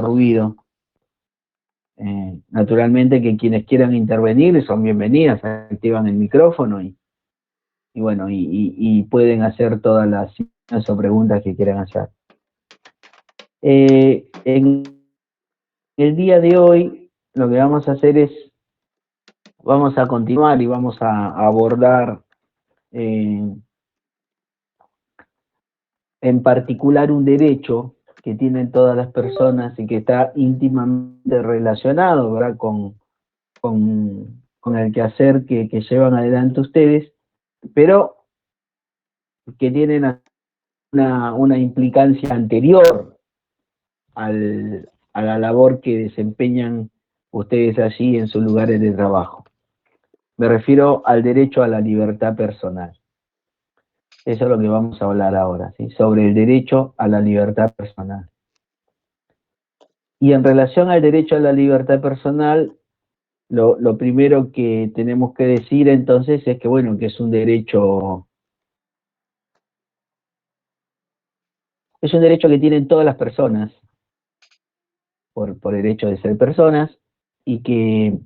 ruido. Naturalmente que quienes quieran intervenir son bienvenidas, activan el micrófono y bueno, y pueden hacer todas las o preguntas que quieran hacer. En el día de hoy lo que vamos a hacer es, vamos a continuar y vamos a abordar en particular un derecho que tienen todas las personas y que está íntimamente relacionado, ¿verdad?, con el quehacer que llevan adelante ustedes, pero que tienen una implicancia anterior a la labor que desempeñan ustedes allí en sus lugares de trabajo. Me refiero al derecho a la libertad personal. Eso es lo que vamos a hablar ahora, ¿sí?, sobre el derecho a la libertad personal. Y en relación al derecho a la libertad personal, lo primero que tenemos que decir entonces es que, bueno, que es un derecho que tienen todas las personas, por el hecho de ser personas, y que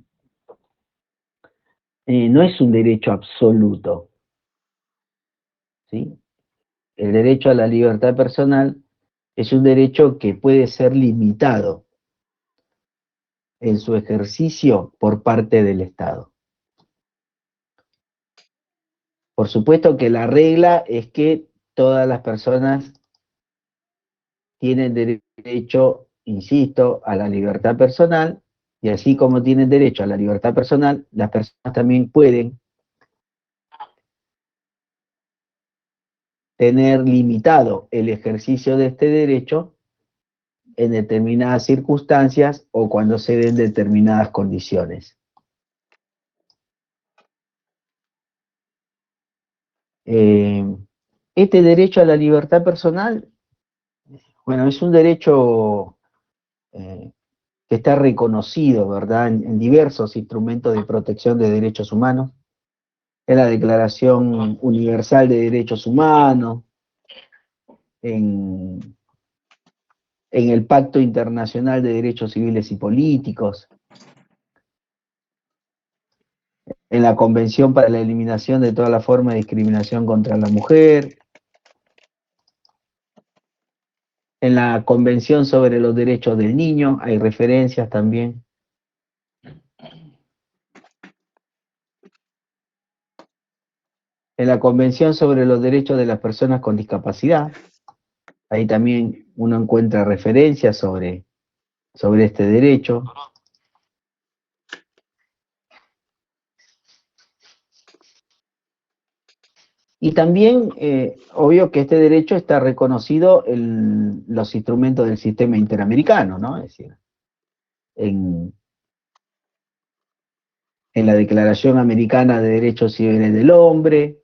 no es un derecho absoluto, ¿sí? El derecho a la libertad personal es un derecho que puede ser limitado en su ejercicio por parte del Estado. Por supuesto que la regla es que todas las personas tienen derecho, insisto, a la libertad personal, y así como tienen derecho a la libertad personal, las personas también pueden tener limitado el ejercicio de este derecho en determinadas circunstancias o cuando se den determinadas condiciones. Este derecho a la libertad personal, bueno, es un derecho que está reconocido, ¿verdad?, en diversos instrumentos de protección de derechos humanos, en la Declaración Universal de Derechos Humanos, en el Pacto Internacional de Derechos Civiles y Políticos, en la Convención para la Eliminación de toda la forma de discriminación contra la mujer, en la Convención sobre los Derechos del Niño, hay referencias también. En la Convención sobre los Derechos de las Personas con Discapacidad, ahí también uno encuentra referencias sobre este derecho. Y también, obvio que este derecho está reconocido en los instrumentos del sistema interamericano, ¿no? Es decir, en la Declaración Americana de Derechos Civiles del Hombre,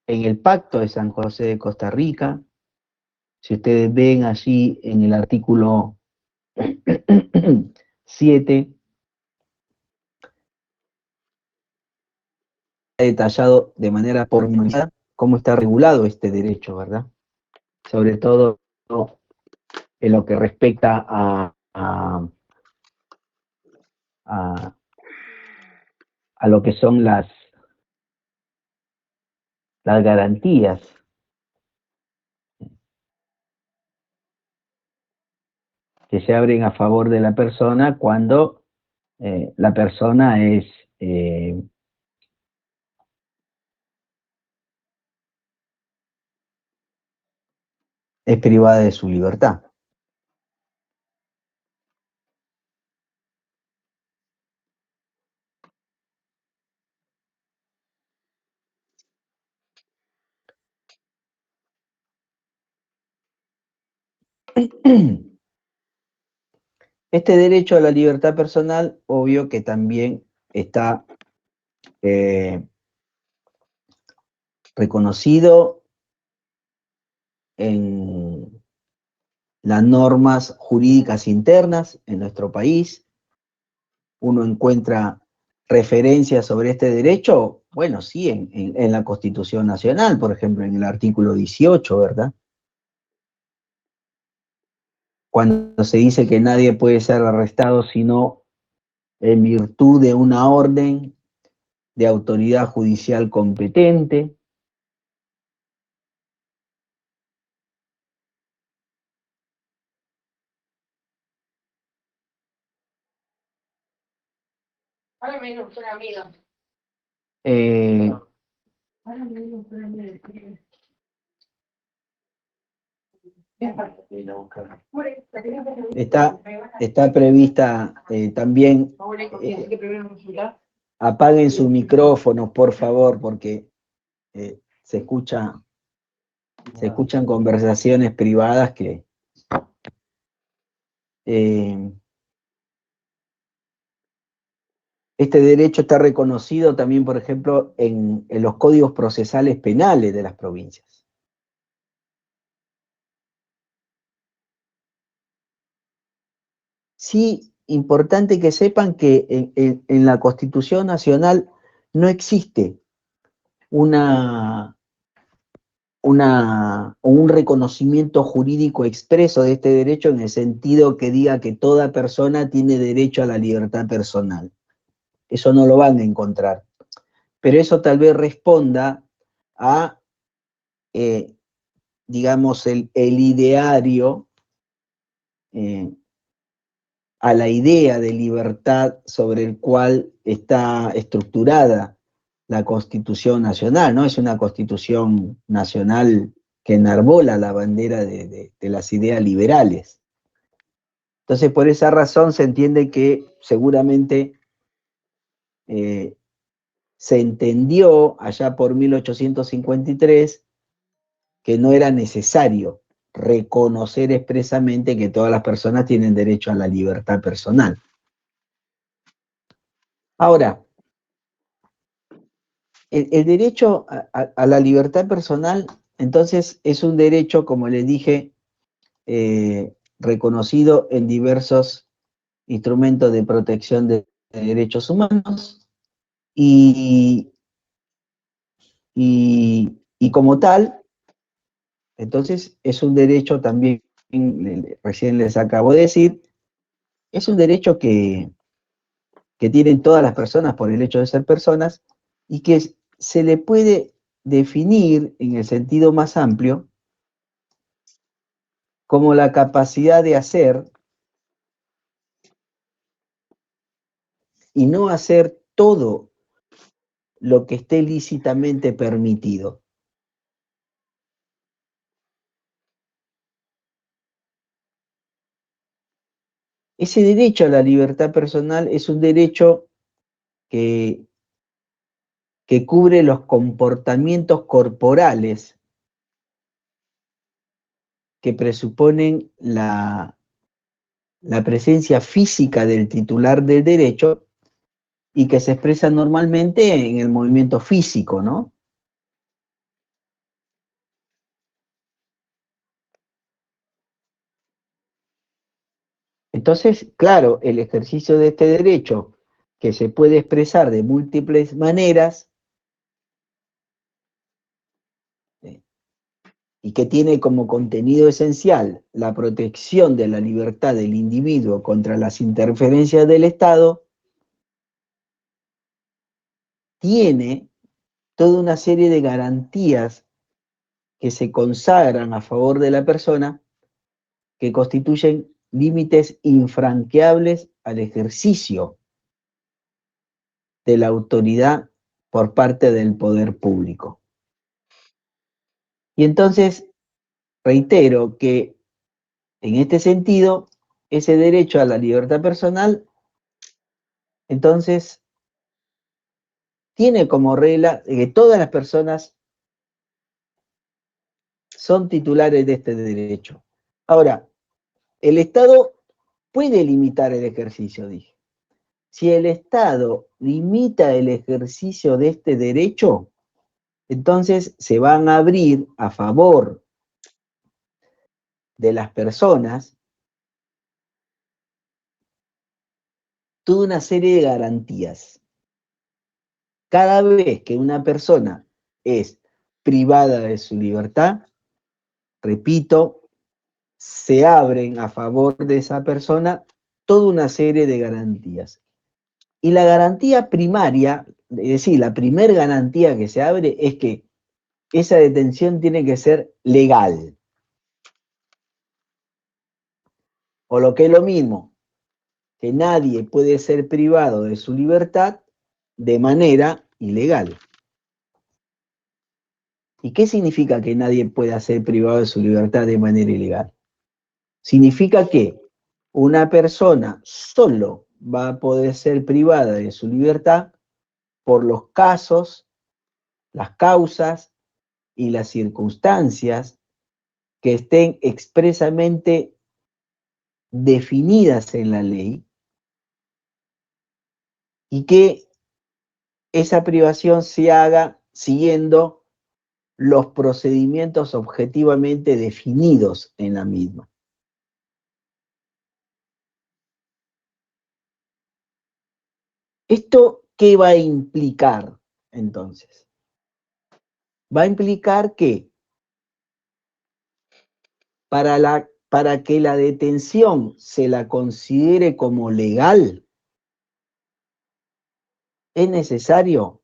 en el Pacto de San José de Costa Rica. Si ustedes ven allí en el artículo 7, detallado de manera pormenorizada cómo está regulado este derecho, ¿verdad? Sobre todo en lo que respecta a lo que son las garantías que se abren a favor de la persona cuando la persona es privada de su libertad. Este derecho a la libertad personal, obvio que también está reconocido en las normas jurídicas internas en nuestro país. Uno encuentra referencias sobre este derecho Bueno, sí, en la Constitución Nacional, por ejemplo, en el artículo 18, ¿verdad? Cuando se dice que nadie puede ser arrestado sino en virtud de una orden de autoridad judicial competente. Eh, está prevista también, apaguen su micrófono, por favor, porque se escuchan conversaciones privadas que este derecho está reconocido también, por ejemplo, en los códigos procesales penales de las provincias. Sí, importante que sepan que en la Constitución Nacional no existe un reconocimiento jurídico expreso de este derecho en el sentido que diga que toda persona tiene derecho a la libertad personal. Eso no lo van a encontrar. Pero eso tal vez responda a, digamos, el ideario, a la idea de libertad sobre el cual está estructurada la Constitución Nacional, ¿no? Es una Constitución Nacional que enarbola la bandera de las ideas liberales. Entonces, por esa razón se entiende que seguramente se entendió allá por 1853 que no era necesario reconocer expresamente que todas las personas tienen derecho a la libertad personal. Ahora, el derecho a la libertad personal, entonces, es un derecho, como les dije, reconocido en diversos instrumentos de protección de derechos humanos y, y como tal, entonces, es un derecho también, recién les acabo de decir, es un derecho que tienen todas las personas por el hecho de ser personas y que se le puede definir en el sentido más amplio como la capacidad de hacer y no hacer todo lo que esté lícitamente permitido. Ese derecho a la libertad personal es un derecho que, que cubre los comportamientos corporales que presuponen la presencia física del titular del derecho y que se expresan normalmente en el movimiento físico, ¿no? Entonces, claro, el ejercicio de este derecho, que se puede expresar de múltiples maneras, eh, y que tiene como contenido esencial la protección de la libertad del individuo contra las interferencias del Estado, tiene toda una serie de garantías que se consagran a favor de la persona, que constituyen límites infranqueables al ejercicio de la autoridad por parte del poder público. Y entonces, reitero que en este sentido, ese derecho a la libertad personal, entonces, tiene como regla que todas las personas son titulares de este derecho. Ahora, el Estado puede limitar el ejercicio, dije. Si el Estado limita el ejercicio de este derecho, entonces se van a abrir a favor de las personas toda una serie de garantías. cada vez que una persona es privada de su libertad, repito, se abren a favor de esa persona toda una serie de garantías. Y la garantía primaria, es decir, la primer garantía que se abre es que esa detención tiene que ser legal. O lo que es lo mismo, que nadie puede ser privado de su libertad de manera ilegal. ¿Y qué significa que nadie pueda ser privado de su libertad de manera ilegal? Significa que una persona solo va a poder ser privada de su libertad por los casos, las causas y las circunstancias que estén expresamente definidas en la ley y que esa privación se haga siguiendo los procedimientos objetivamente definidos en la misma. ¿Esto qué va a implicar entonces? Va a implicar que para que la detención se la considere como legal, es necesario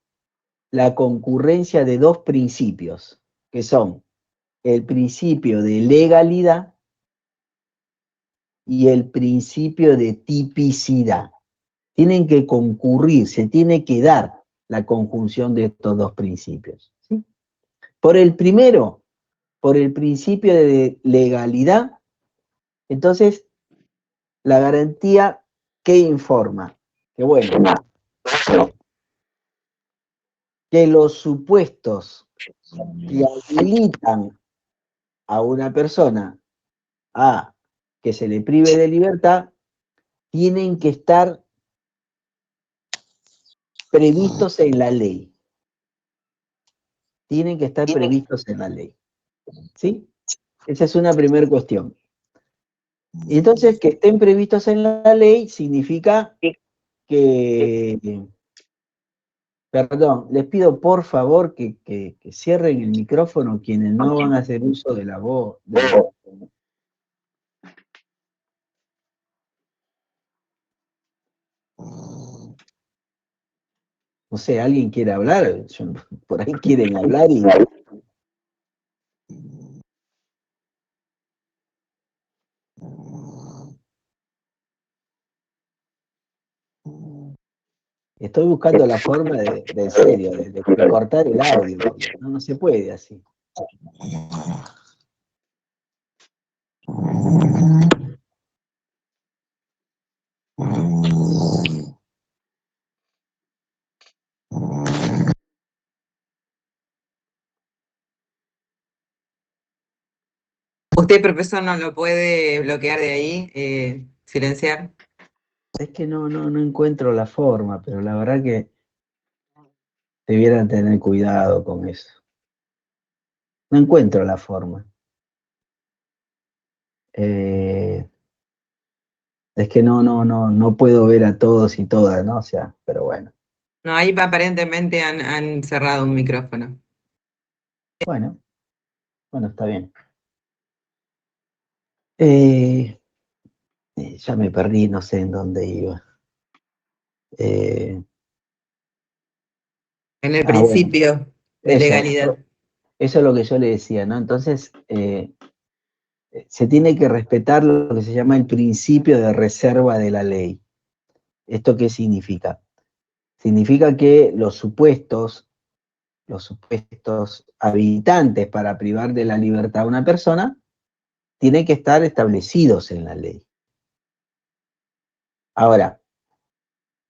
la concurrencia de dos principios, que son el principio de legalidad y el principio de tipicidad. Tienen que concurrir, se tiene que dar la conjunción de estos dos principios, ¿sí? Por el primero, por el principio de legalidad, entonces la garantía que informa, que bueno, que los supuestos que habilitan a una persona a que se le prive de libertad tienen que estar previstos en la ley. Tienen que estar previstos en la ley. ¿Sí? Esa es una primera cuestión. Y entonces, que estén previstos en la ley significa que... Perdón, les pido por favor que cierren el micrófono quienes no van a hacer uso de la voz. No sé, ¿alguien quiere hablar? Por ahí quieren hablar y... Estoy buscando la forma de serio, de cortar el audio. No se puede así. ¿Usted, profesor, no lo puede bloquear de ahí, silenciar? Es que no encuentro la forma, pero la verdad que debieran tener cuidado con eso. No encuentro la forma. Es que no puedo ver a todos y todas, ¿no? O sea, pero bueno. No, ahí aparentemente han cerrado un micrófono. Bueno, está bien. Ya me perdí, no sé en dónde iba. En el Bueno, principio de legalidad. eso es lo que yo le decía, ¿no? Entonces, se tiene que respetar lo que se llama el principio de reserva de la ley. ¿Esto qué significa? Significa que los supuestos habilitantes para privar de la libertad a una persona tienen que estar establecidos en la ley. Ahora,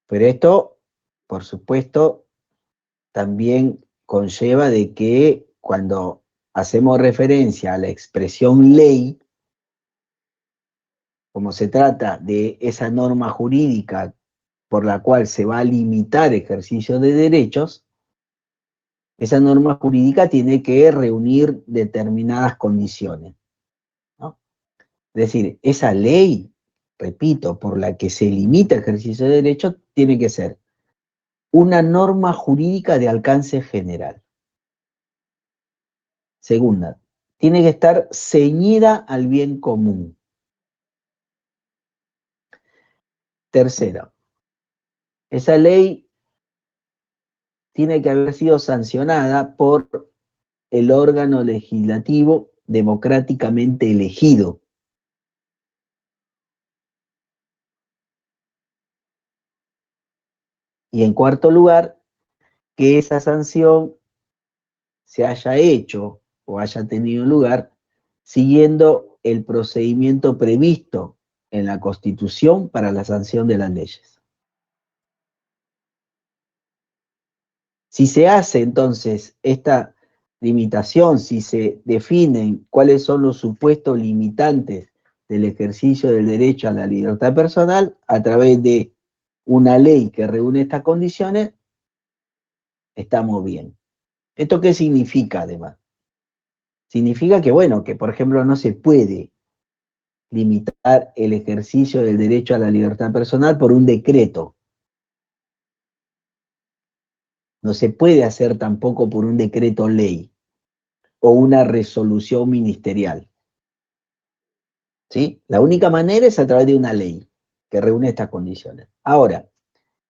pero esto, por supuesto, también conlleva de que cuando hacemos referencia a la expresión ley, como se trata de esa norma jurídica por la cual se va a limitar ejercicio de derechos, esa norma jurídica tiene que reunir determinadas condiciones, ¿no? Es decir, esa ley, repito, por la que se limita el ejercicio de derechos, tiene que ser una norma jurídica de alcance general. Segunda, tiene que estar ceñida al bien común. Tercera, esa ley tiene que haber sido sancionada por el órgano legislativo democráticamente elegido. Y en cuarto lugar, que esa sanción se haya hecho o haya tenido lugar siguiendo el procedimiento previsto en la Constitución para la sanción de las leyes. Si se hace entonces esta limitación, si se definen cuáles son los supuestos limitantes del ejercicio del derecho a la libertad personal a través de una ley que reúne estas condiciones, estamos bien. ¿Esto qué significa además? Significa que, bueno, que por ejemplo no se puede limitar el ejercicio del derecho a la libertad personal por un decreto. No se puede hacer tampoco por un decreto ley o una resolución ministerial. ¿Sí? La única manera es a través de una ley que reúne estas condiciones. Ahora,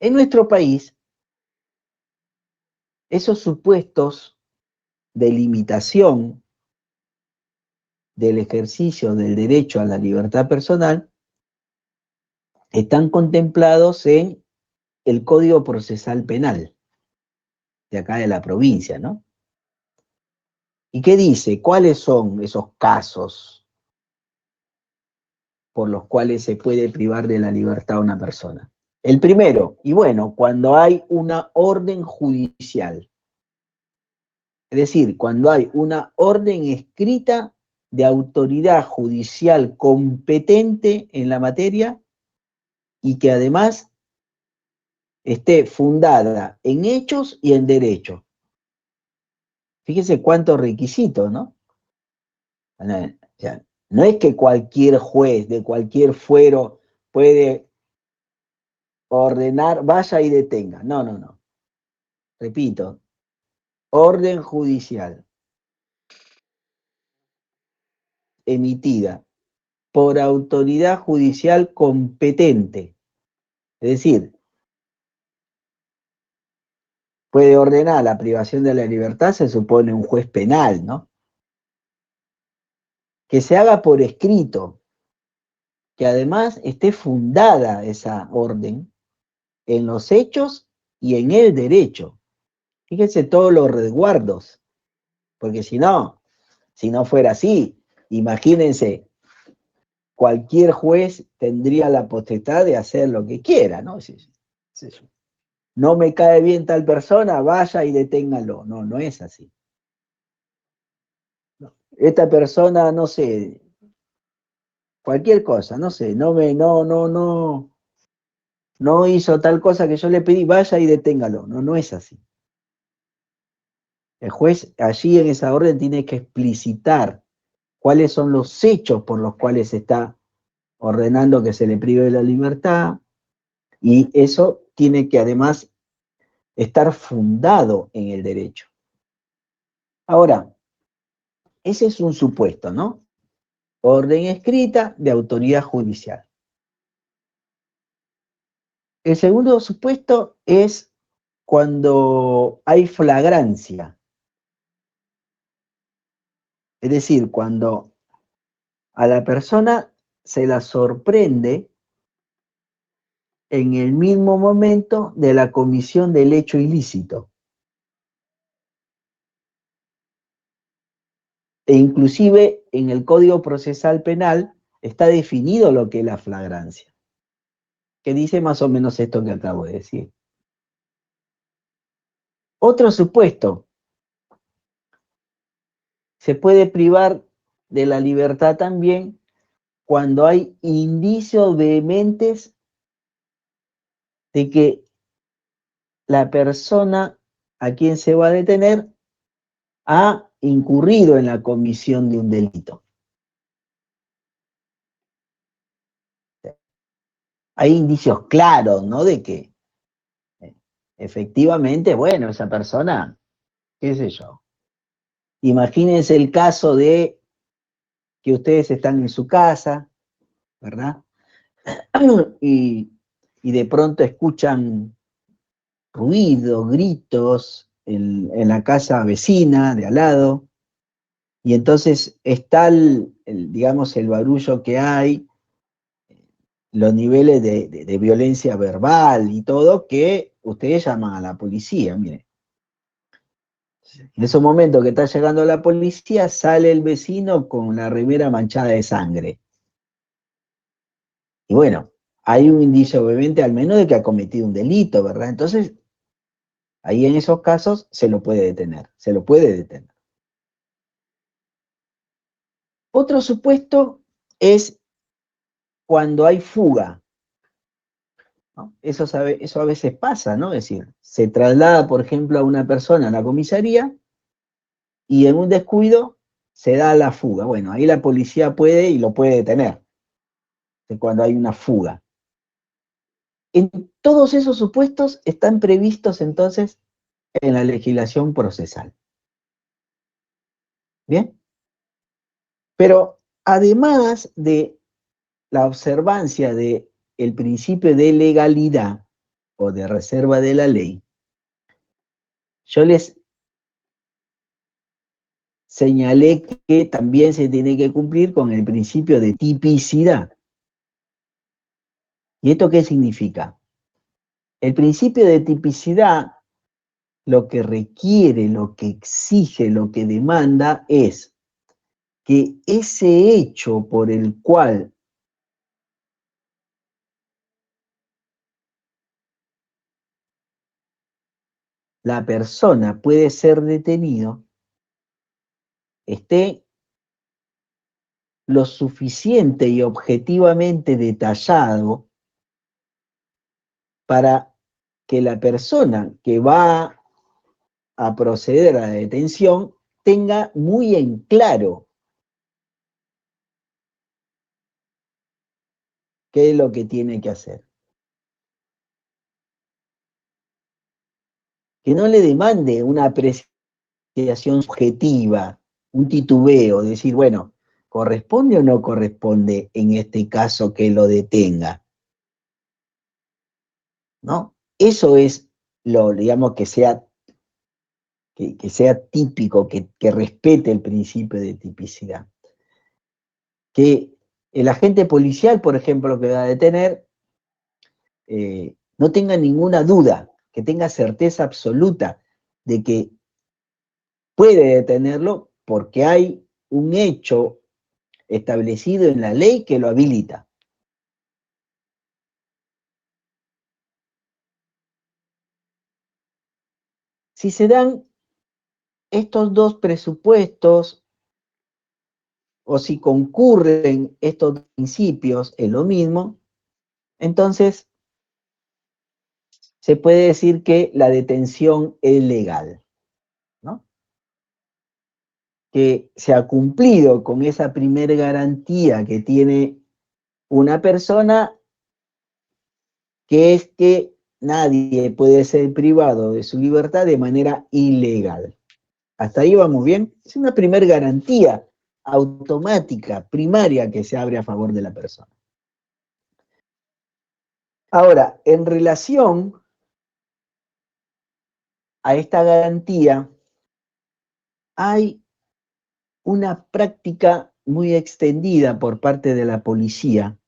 en nuestro país, esos supuestos de limitación del ejercicio del derecho a la libertad personal están contemplados en el Código Procesal Penal de acá de la provincia, ¿no? ¿Y qué dice? ¿Cuáles son esos casos por los cuales se puede privar de la libertad a una persona? El primero, y bueno, cuando hay una orden judicial, es decir, cuando hay una orden escrita de autoridad judicial competente en la materia y que además esté fundada en hechos y en derecho. Fíjese cuántos requisitos, ¿no? O sea, no es que cualquier juez de cualquier fuero puede ordenar, vaya y detenga. No, no, no. Repito, orden judicial emitida por autoridad judicial competente. Es decir, puede ordenar la privación de la libertad, se supone un juez penal, ¿no? Que se haga por escrito, que además esté fundada esa orden en los hechos y en el derecho. Fíjense todos los resguardos, porque si no fuera así, imagínense, cualquier juez tendría la potestad de hacer lo que quiera, ¿no? No me cae bien tal persona, vaya y deténgalo. No, no es así. No. Esta persona, no sé, cualquier cosa, no sé, no hizo tal cosa que yo le pedí, vaya y deténgalo. No, no es así. El juez allí en esa orden tiene que explicitar cuáles son los hechos por los cuales se está ordenando que se le prive de la libertad, y eso tiene que además estar fundado en el derecho. Ahora, ese es un supuesto, ¿no? Orden escrita de autoridad judicial. El segundo supuesto es cuando hay flagrancia. Es decir, cuando a la persona se la sorprende en el mismo momento de la comisión del hecho ilícito. E inclusive en el Código Procesal Penal está definido lo que es la flagrancia, que dice más o menos esto que acabo de decir. Otro supuesto, se puede privar de la libertad también cuando hay indicios vehementes de que la persona a quien se va a detener ha incurrido en la comisión de un delito. Hay indicios claros, ¿no? De que efectivamente, bueno, esa persona, qué sé yo. Imagínense el caso de que ustedes están en su casa, ¿verdad? Y, y de pronto escuchan ruidos, gritos en la casa vecina de al lado, y entonces está digamos, el barullo que hay, los niveles de violencia verbal y todo, que ustedes llaman a la policía, miren. En esos momentos que está llegando la policía, sale el vecino con la remera manchada de sangre. Y bueno, hay un indicio obviamente al menos de que ha cometido un delito, ¿verdad? Entonces, ahí en esos casos se lo puede detener, se lo puede detener. Otro supuesto es cuando hay fuga, ¿no? Eso a veces pasa, ¿no? Es decir, se traslada, por ejemplo, a una persona a la comisaría y en un descuido se da la fuga. Bueno, ahí la policía puede y lo puede detener, cuando hay una fuga. En todos esos supuestos están previstos entonces en la legislación procesal. ¿Bien? Pero además de la observancia del principio de legalidad o de reserva de la ley, yo les señalé que también se tiene que cumplir con el principio de tipicidad. ¿Y esto qué significa? El principio de tipicidad lo que requiere, lo que exige, lo que demanda es que ese hecho por el cual la persona puede ser detenido esté lo suficiente y objetivamente detallado para que la persona que va a proceder a la detención tenga muy en claro qué es lo que tiene que hacer. Que no le demande una apreciación subjetiva, un titubeo, decir, bueno, ¿corresponde o no corresponde en este caso que lo detenga? ¿No? Eso es digamos, que sea típico, que respete el principio de tipicidad. Que el agente policial, por ejemplo, que va a detener, no tenga ninguna duda, que tenga certeza absoluta de que puede detenerlo porque hay un hecho establecido en la ley que lo habilita. Si se dan estos dos presupuestos o si concurren estos principios en lo mismo, entonces se puede decir que la detención es legal, ¿no? Que se ha cumplido con esa primera garantía que tiene una persona, que es que nadie puede ser privado de su libertad de manera ilegal. ¿Hasta ahí vamos bien? Es una primera garantía automática, primaria, que se abre a favor de la persona. Ahora, en relación a esta garantía, hay una práctica muy extendida por parte de la policía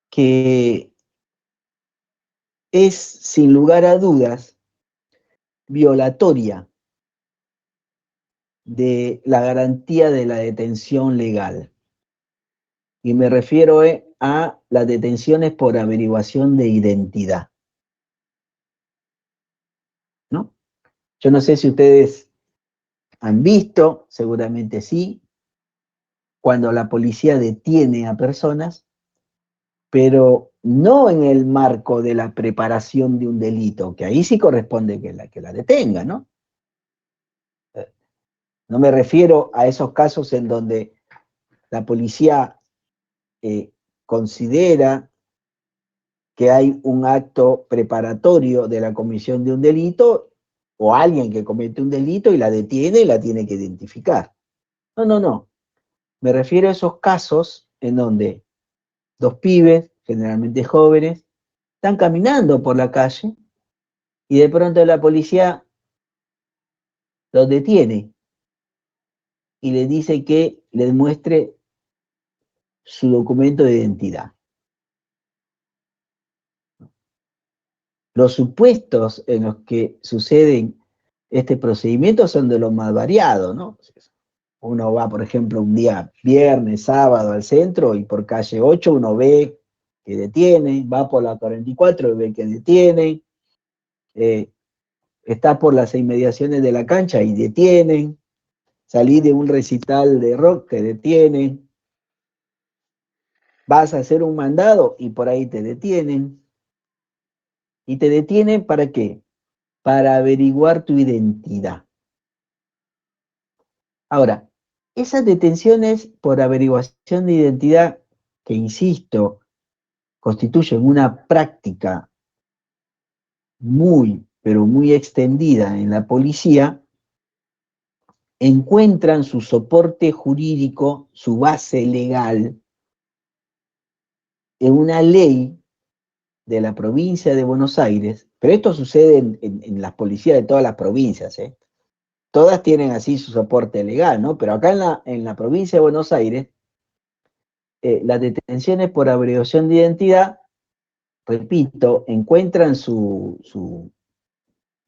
que es, sin lugar a dudas, violatoria de la garantía de la detención legal. Y me refiero a las detenciones por averiguación de identidad, ¿no? Yo no sé si ustedes han visto, seguramente sí, cuando la policía detiene a personas, pero no en el marco de la preparación de un delito, que ahí sí corresponde que la detenga, ¿no? No me refiero a esos casos en donde la policía considera que hay un acto preparatorio de la comisión de un delito o alguien que comete un delito y la detiene y la tiene que identificar. No, no, no. Me refiero a esos casos en donde dos pibes, generalmente jóvenes, están caminando por la calle y de pronto la policía los detiene y le dice que les muestre su documento de identidad. Los supuestos en los que suceden este procedimiento son de los más variados, ¿no? Uno va, por ejemplo, un día viernes, sábado al centro y por calle 8 uno ve que detiene, va por la 44 y ve que detiene, está por las inmediaciones de la cancha y detienen, salí de un recital de rock que detienen, vas a hacer un mandado y por ahí te detienen. ¿Y te detienen para qué? Para averiguar tu identidad. Ahora, esas detenciones por averiguación de identidad, que insisto, constituyen una práctica muy, pero muy extendida en la policía, encuentran su soporte jurídico, su base legal, en una ley de la provincia de Buenos Aires, pero esto sucede en las policías de todas las provincias, ¿eh? Todas tienen así su soporte legal, ¿no? Pero acá en la provincia de Buenos Aires, las detenciones por averiguación de identidad, repito, encuentran su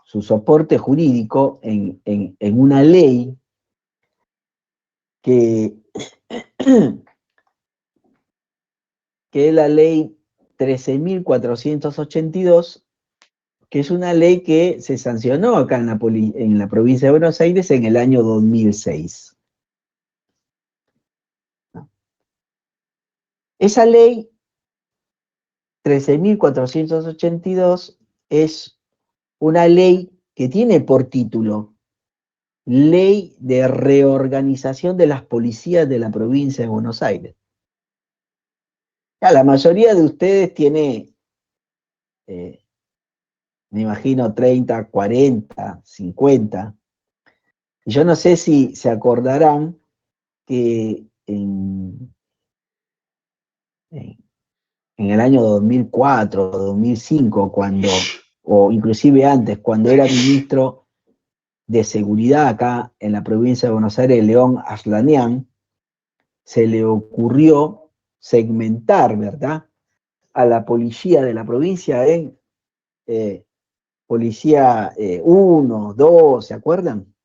soporte jurídico en una ley que, que es la ley 13.482, que es una ley que se sancionó acá en la provincia de Buenos Aires en el año 2006. Esa ley 13.482 es una ley que tiene por título Ley de Reorganización de las Policías de la Provincia de Buenos Aires. Ya, la mayoría de ustedes tiene, me imagino, 30, 40, 50. Yo no sé si se acordarán que en el año 2004, 2005, o inclusive antes, cuando era ministro de Seguridad acá en la provincia de Buenos Aires, León Aslanian, se le ocurrió segmentar, ¿verdad?, a la policía de la provincia en policía 1, 2, ¿se acuerdan?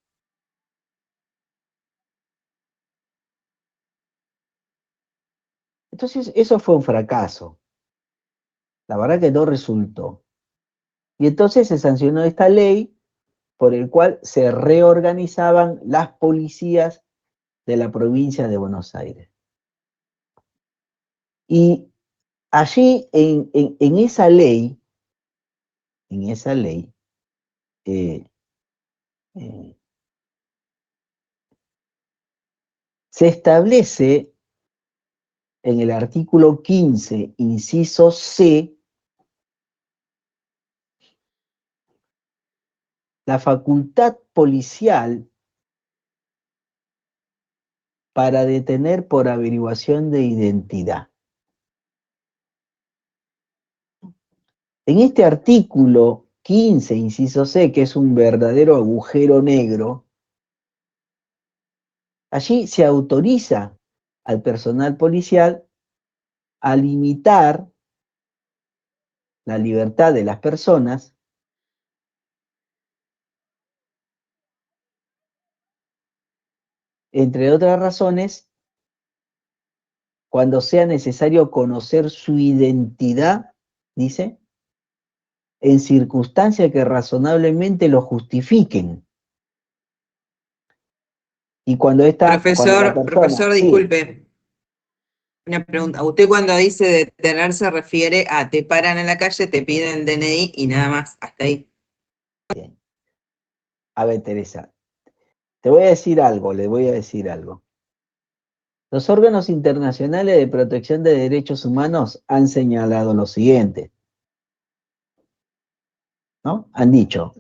Entonces, eso fue un fracaso. La verdad que no resultó. Y entonces se sancionó esta ley por el cual se reorganizaban las policías de la provincia de Buenos Aires. Y allí, en esa ley, eh, eh, se establece en el artículo 15, inciso C, la facultad policial para detener por averiguación de identidad. En este artículo 15, inciso C, que es un verdadero agujero negro, allí se autoriza al personal policial a limitar la libertad de las personas entre otras razones, cuando sea necesario conocer su identidad, dice, en circunstancias que razonablemente lo justifiquen. Y cuando la persona, Profesor, sí, disculpe, una pregunta. Usted cuando dice detener se refiere a te paran en la calle, te piden DNI y nada más, hasta ahí. bien. A ver, Teresa, te voy a decir algo, le voy a decir algo. Los órganos internacionales de protección de derechos humanos han señalado lo siguiente. ¿no?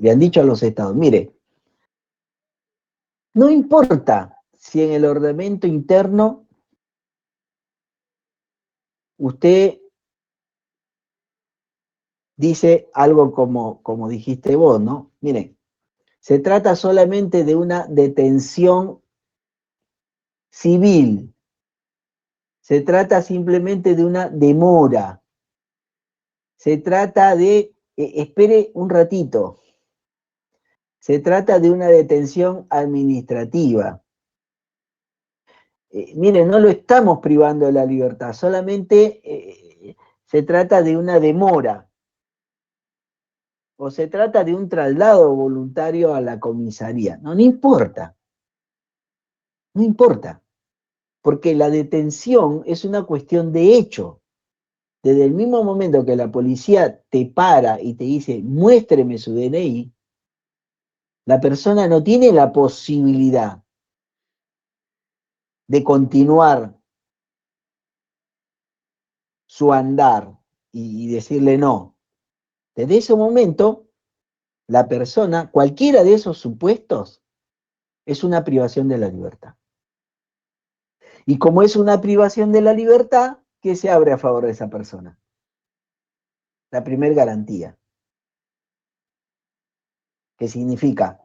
Le han dicho a los estados, mire, no importa si en el ordenamiento interno usted dice algo como dijiste vos, ¿no? Miren, se trata solamente de una detención civil. Se trata simplemente de una demora. Se trata de, espere un ratito, se trata de una detención administrativa. Miren, no lo estamos privando de la libertad, solamente se trata de una demora. O se trata de un traslado voluntario a la comisaría. No, no importa. No importa. Porque la detención es una cuestión de hecho. Desde el mismo momento que la policía te para y te dice, muéstreme su DNI, la persona no tiene la posibilidad de continuar su andar y decirle no. Desde ese momento, la persona, cualquiera de esos supuestos, es una privación de la libertad. Y como es una privación de la libertad, ¿qué se abre a favor de esa persona? La primer garantía. ¿Qué significa?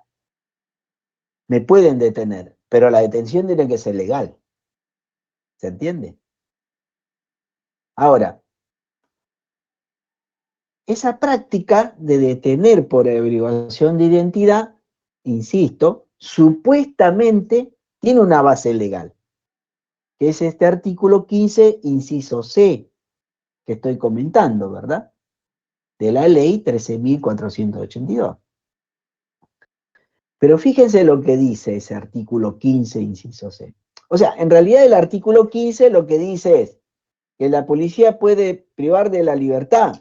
Me pueden detener, pero la detención tiene que ser legal. ¿Se entiende? Ahora, esa práctica de detener por averiguación de identidad, insisto, supuestamente tiene una base legal, que es este artículo 15, inciso C, que estoy comentando, ¿verdad? De la ley 13.482. Pero fíjense lo que dice ese artículo 15, inciso C. O sea, en realidad el artículo 15 lo que dice es que la policía puede privar de la libertad.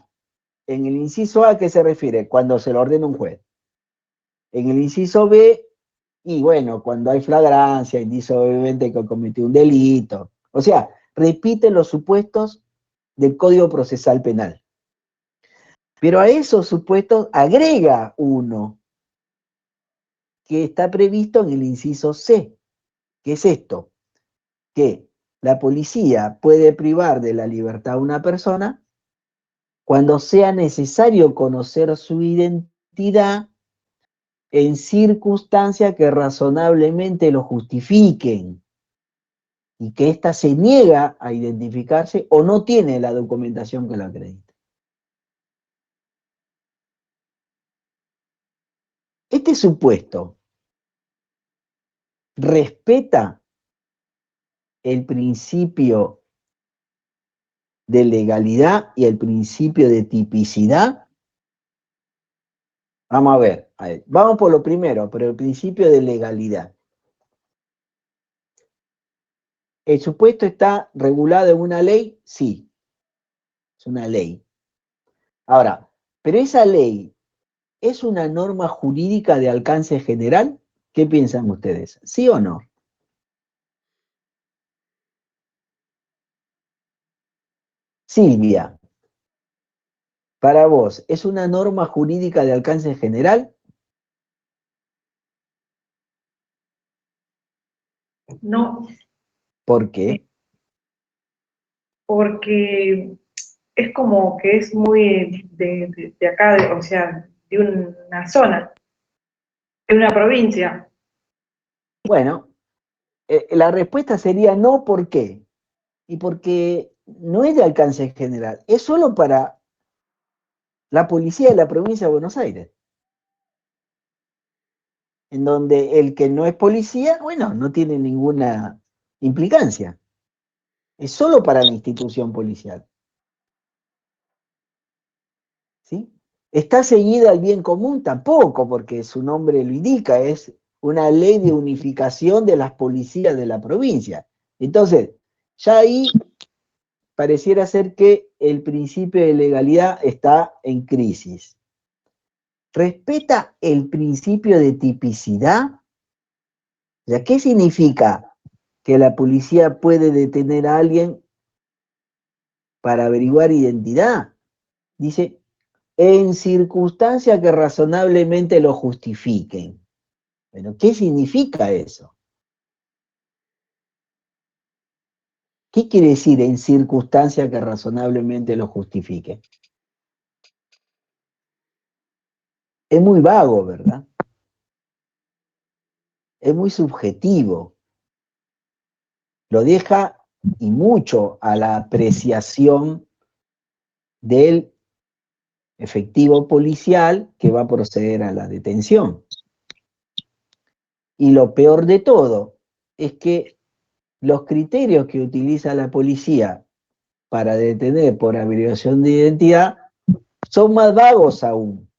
En el inciso A, ¿a qué se refiere? Cuando se lo ordena un juez. En el inciso B, y bueno, cuando hay flagrancia, indicio obviamente que cometió un delito. O sea, repite los supuestos del Código Procesal Penal. Pero a esos supuestos agrega uno que está previsto en el inciso C, que es esto, que la policía puede privar de la libertad a una persona cuando sea necesario conocer su identidad en circunstancias que razonablemente lo justifiquen y que ésta se niega a identificarse o no tiene la documentación que lo acredite. Este supuesto respeta el principio de legalidad y el principio de tipicidad. Vamos a ver, vamos por lo primero, por el principio de legalidad. ¿El supuesto está regulado en una ley? Sí, es una ley. Ahora, pero esa ley ¿es una norma jurídica de alcance general? ¿Qué piensan ustedes? ¿Sí o no? Silvia, para vos, ¿es una norma jurídica de alcance general? No, ¿Por qué? porque es como que es muy de acá, o sea, de una zona, de una provincia. Bueno, la respuesta sería no, ¿por qué? Y porque no es de alcance general, es solo para la policía de la provincia de Buenos Aires, en donde el que no es policía, bueno, no tiene ninguna implicancia, es solo para la institución policial. ¿Sí? ¿Está ceñida al bien común? Tampoco, porque su nombre lo indica, es una ley de unificación de las policías de la provincia. Entonces, ya ahí pareciera ser que el principio de legalidad está en crisis. ¿Respeta el principio de tipicidad? O sea, ¿qué significa que la policía puede detener a alguien para averiguar identidad? Dice, en circunstancias que razonablemente lo justifiquen. Bueno, ¿qué significa eso? ¿Qué quiere decir en circunstancias que razonablemente lo justifiquen? Es muy vago, ¿verdad? Es muy subjetivo. Lo deja y mucho a la apreciación del efectivo policial que va a proceder a la detención. Y lo peor de todo es que los criterios que utiliza la policía para detener por averiguación de identidad son más vagos aún.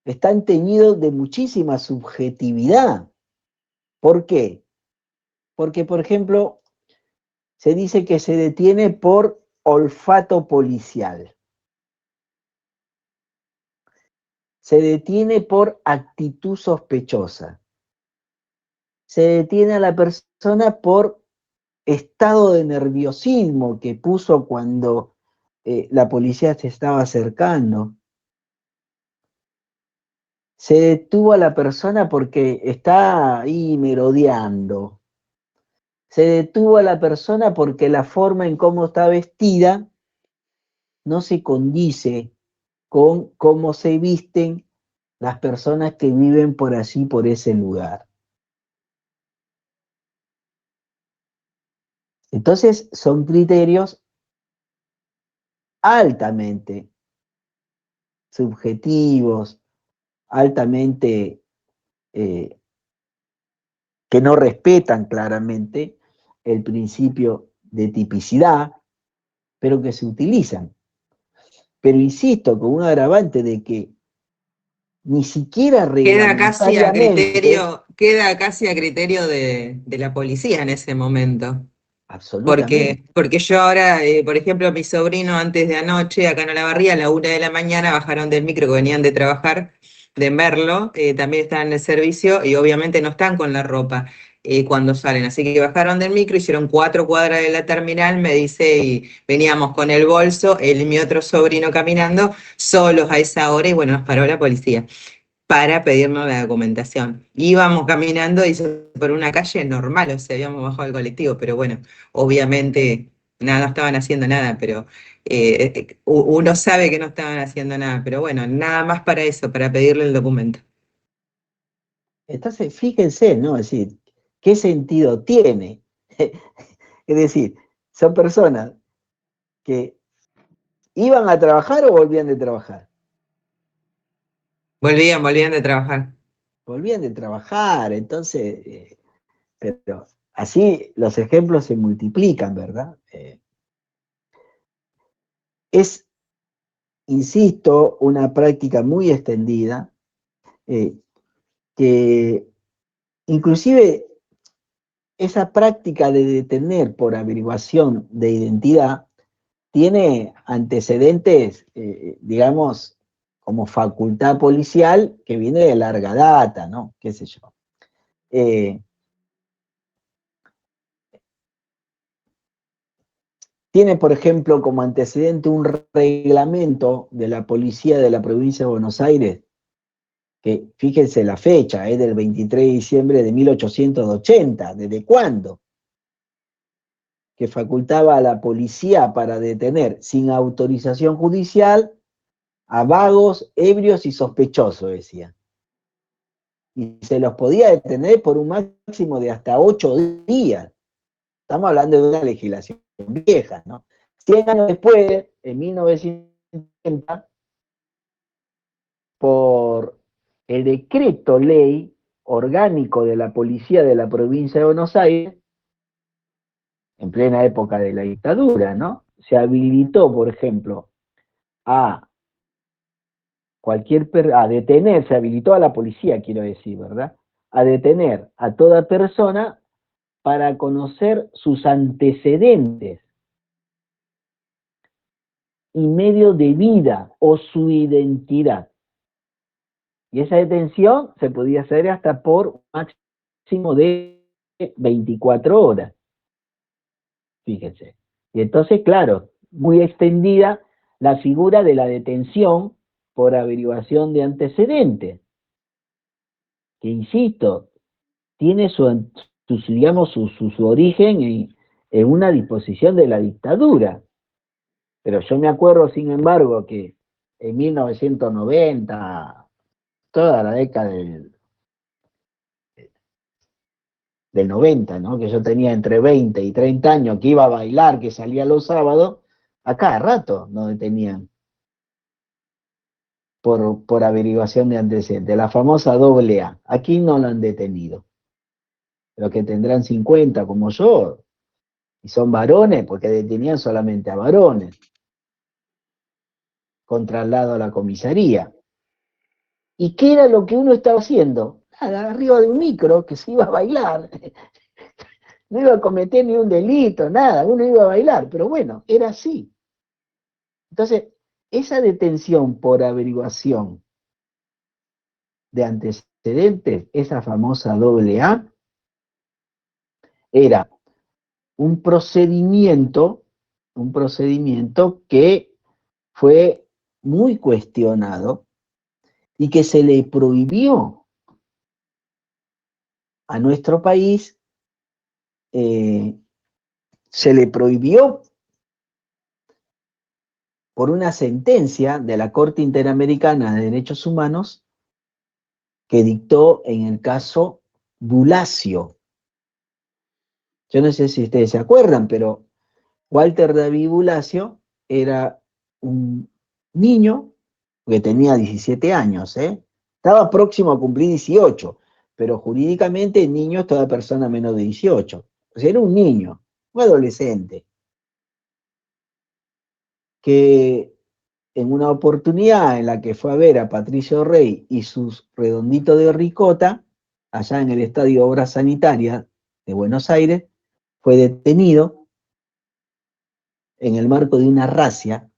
Están teñidos de muchísima subjetividad. ¿Por qué? Porque, por ejemplo, se dice que se detiene por olfato policial. Se detiene por actitud sospechosa. Se detiene a la persona por estado de nerviosismo que puso cuando la policía se estaba acercando. Se detuvo a la persona porque está ahí merodeando. Se detuvo a la persona porque la forma en cómo está vestida no se condice con cómo se visten las personas que viven por allí, por ese lugar. Entonces son criterios altamente subjetivos, altamente que no respetan claramente el principio de tipicidad, pero que se utilizan. Pero insisto, con un agravante de que ni siquiera reglamentariamente, Queda casi a criterio de la policía en ese momento. absolutamente. Porque yo ahora, por ejemplo, mi sobrino antes de anoche, acá en Olavarría, a la 1 de la mañana, bajaron del micro que venían de trabajar, de Merlo, también están en el servicio y obviamente no están con la ropa cuando salen. Así que bajaron del micro, hicieron 4 cuadras de la terminal, me dice, y veníamos con el bolso, él y mi otro sobrino caminando, solos a esa hora, y bueno, nos paró la policía para pedirnos la documentación. Íbamos caminando y por una calle normal, o sea, habíamos bajado del colectivo, pero bueno, obviamente nada, no estaban haciendo nada, pero uno sabe que no estaban haciendo nada, pero bueno, nada más para eso, para pedirle el documento. Entonces, fíjense, ¿no? Es decir, ¿qué sentido tiene? Es decir, son personas que iban a trabajar o volvían de trabajar. Volvían de trabajar. Volvían de trabajar, entonces, pero así los ejemplos se multiplican, ¿verdad? Es, insisto, una práctica muy extendida, que inclusive esa práctica de detener por averiguación de identidad tiene antecedentes, digamos, como facultad policial que viene de larga data, ¿no? ¿Qué sé yo? Tiene, por ejemplo, como antecedente un reglamento de la policía de la provincia de Buenos Aires, que fíjense la fecha, es del 23 de diciembre de 1880, ¿desde cuándo? Que facultaba a la policía para detener sin autorización judicial a vagos, ebrios y sospechosos, decía. Y se los podía detener por un máximo de hasta 8 días. Estamos hablando de una legislación vieja, ¿no? 100 años después, en 1980, por el decreto ley orgánico de la policía de la provincia de Buenos Aires, en plena época de la dictadura, ¿no? Se habilitó, por ejemplo, a a detener, se habilitó a la policía, quiero decir, ¿verdad? A detener a toda persona para conocer sus antecedentes y medio de vida o su identidad. Y esa detención se podía hacer hasta por un máximo de 24 horas. Fíjense. Y entonces, claro, muy extendida la figura de la detención por averiguación de antecedentes, que insisto, tiene digamos, su origen en una disposición de la dictadura. Pero yo me acuerdo, sin embargo, que en 1990, toda la década del 90, ¿no? Que yo tenía entre 20 y 30 años, que iba a bailar, que salía los sábados, a cada rato nos detenían por averiguación de antecedentes, la famosa doble A. Aquí no la han detenido. Los que tendrán 50 como yo, y son varones, porque detenían solamente a varones, con traslado a la comisaría. ¿Y qué era lo que uno estaba haciendo? Nada, arriba de un micro, que se iba a bailar. No iba a cometer ni un delito, nada, uno iba a bailar, pero bueno, era así. Entonces, esa detención por averiguación de antecedentes, esa famosa doble A, era un procedimiento que fue muy cuestionado y que se le prohibió a nuestro país, se le prohibió por una sentencia de la Corte Interamericana de Derechos Humanos que dictó en el caso Bulacio. Yo no sé si ustedes se acuerdan, pero Walter David Bulacio era un niño que tenía 17 años, estaba próximo a cumplir 18, pero jurídicamente el niño es toda persona menos de 18. O sea, era un niño, un adolescente, que en una oportunidad en la que fue a ver a Patricio Rey y sus redonditos de ricota, allá en el Estadio Obras Sanitarias de Buenos Aires, fue detenido en el marco de una razzia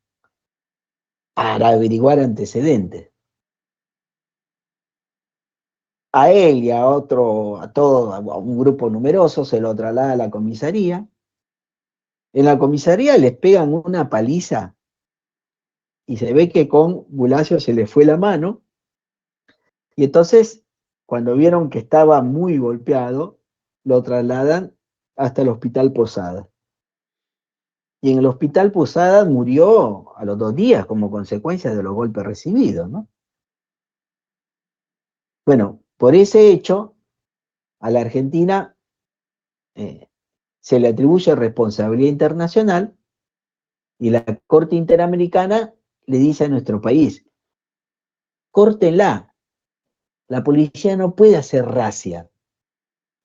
para averiguar antecedentes. A él y a otro, a un grupo numeroso, se lo traslada a la comisaría. En la comisaría les pegan una paliza y se ve que con Bulacio se le fue la mano. Y entonces, cuando vieron que estaba muy golpeado, lo trasladan hasta el Hospital Posadas. Y en el Hospital Posadas murió a los 2 días como consecuencia de los golpes recibidos, ¿no? Bueno, por ese hecho, a la Argentina se le atribuye responsabilidad internacional y la Corte Interamericana le dice a nuestro país, córtenla, la policía no puede hacer razzia.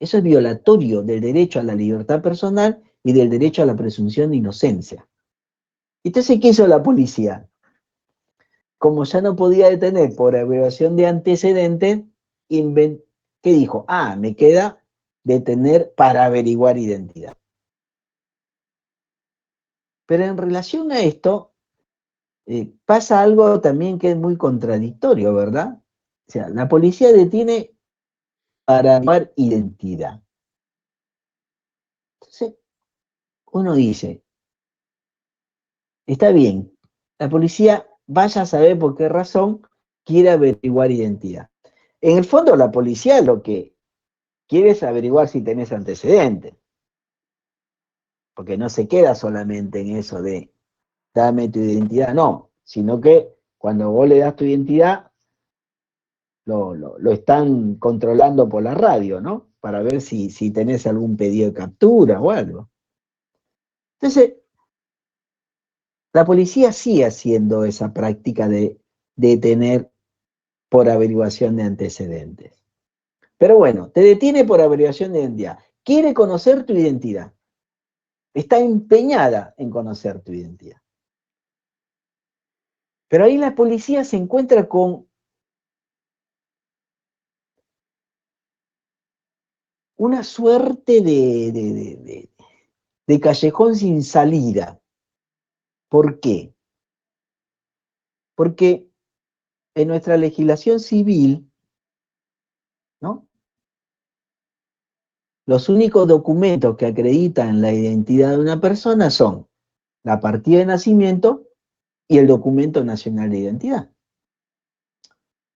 Eso es violatorio del derecho a la libertad personal y del derecho a la presunción de inocencia. Entonces, ¿qué hizo la policía? Como ya no podía detener por averiguación de antecedentes, ¿qué dijo? Me queda detener para averiguar identidad. Pero en relación a esto, pasa algo también que es muy contradictorio, ¿verdad? O sea, la policía detiene para averiguar identidad. Entonces, uno dice, está bien, la policía vaya a saber por qué razón quiere averiguar identidad. En el fondo, la policía lo que quiere es averiguar si tenés antecedentes, porque no se queda solamente en eso de dame tu identidad, no, sino que cuando vos le das tu identidad, lo están controlando por la radio, ¿no? Para ver si tenés algún pedido de captura o algo. Entonces, la policía sigue haciendo esa práctica de detener por averiguación de antecedentes. Pero bueno, te detiene por averiguación de identidad. Quiere conocer tu identidad. Está empeñada en conocer tu identidad. Pero ahí la policía se encuentra con una suerte de callejón sin salida. ¿Por qué? Porque en nuestra legislación civil, ¿no? Los únicos documentos que acreditan la identidad de una persona son la partida de nacimiento y el documento nacional de identidad.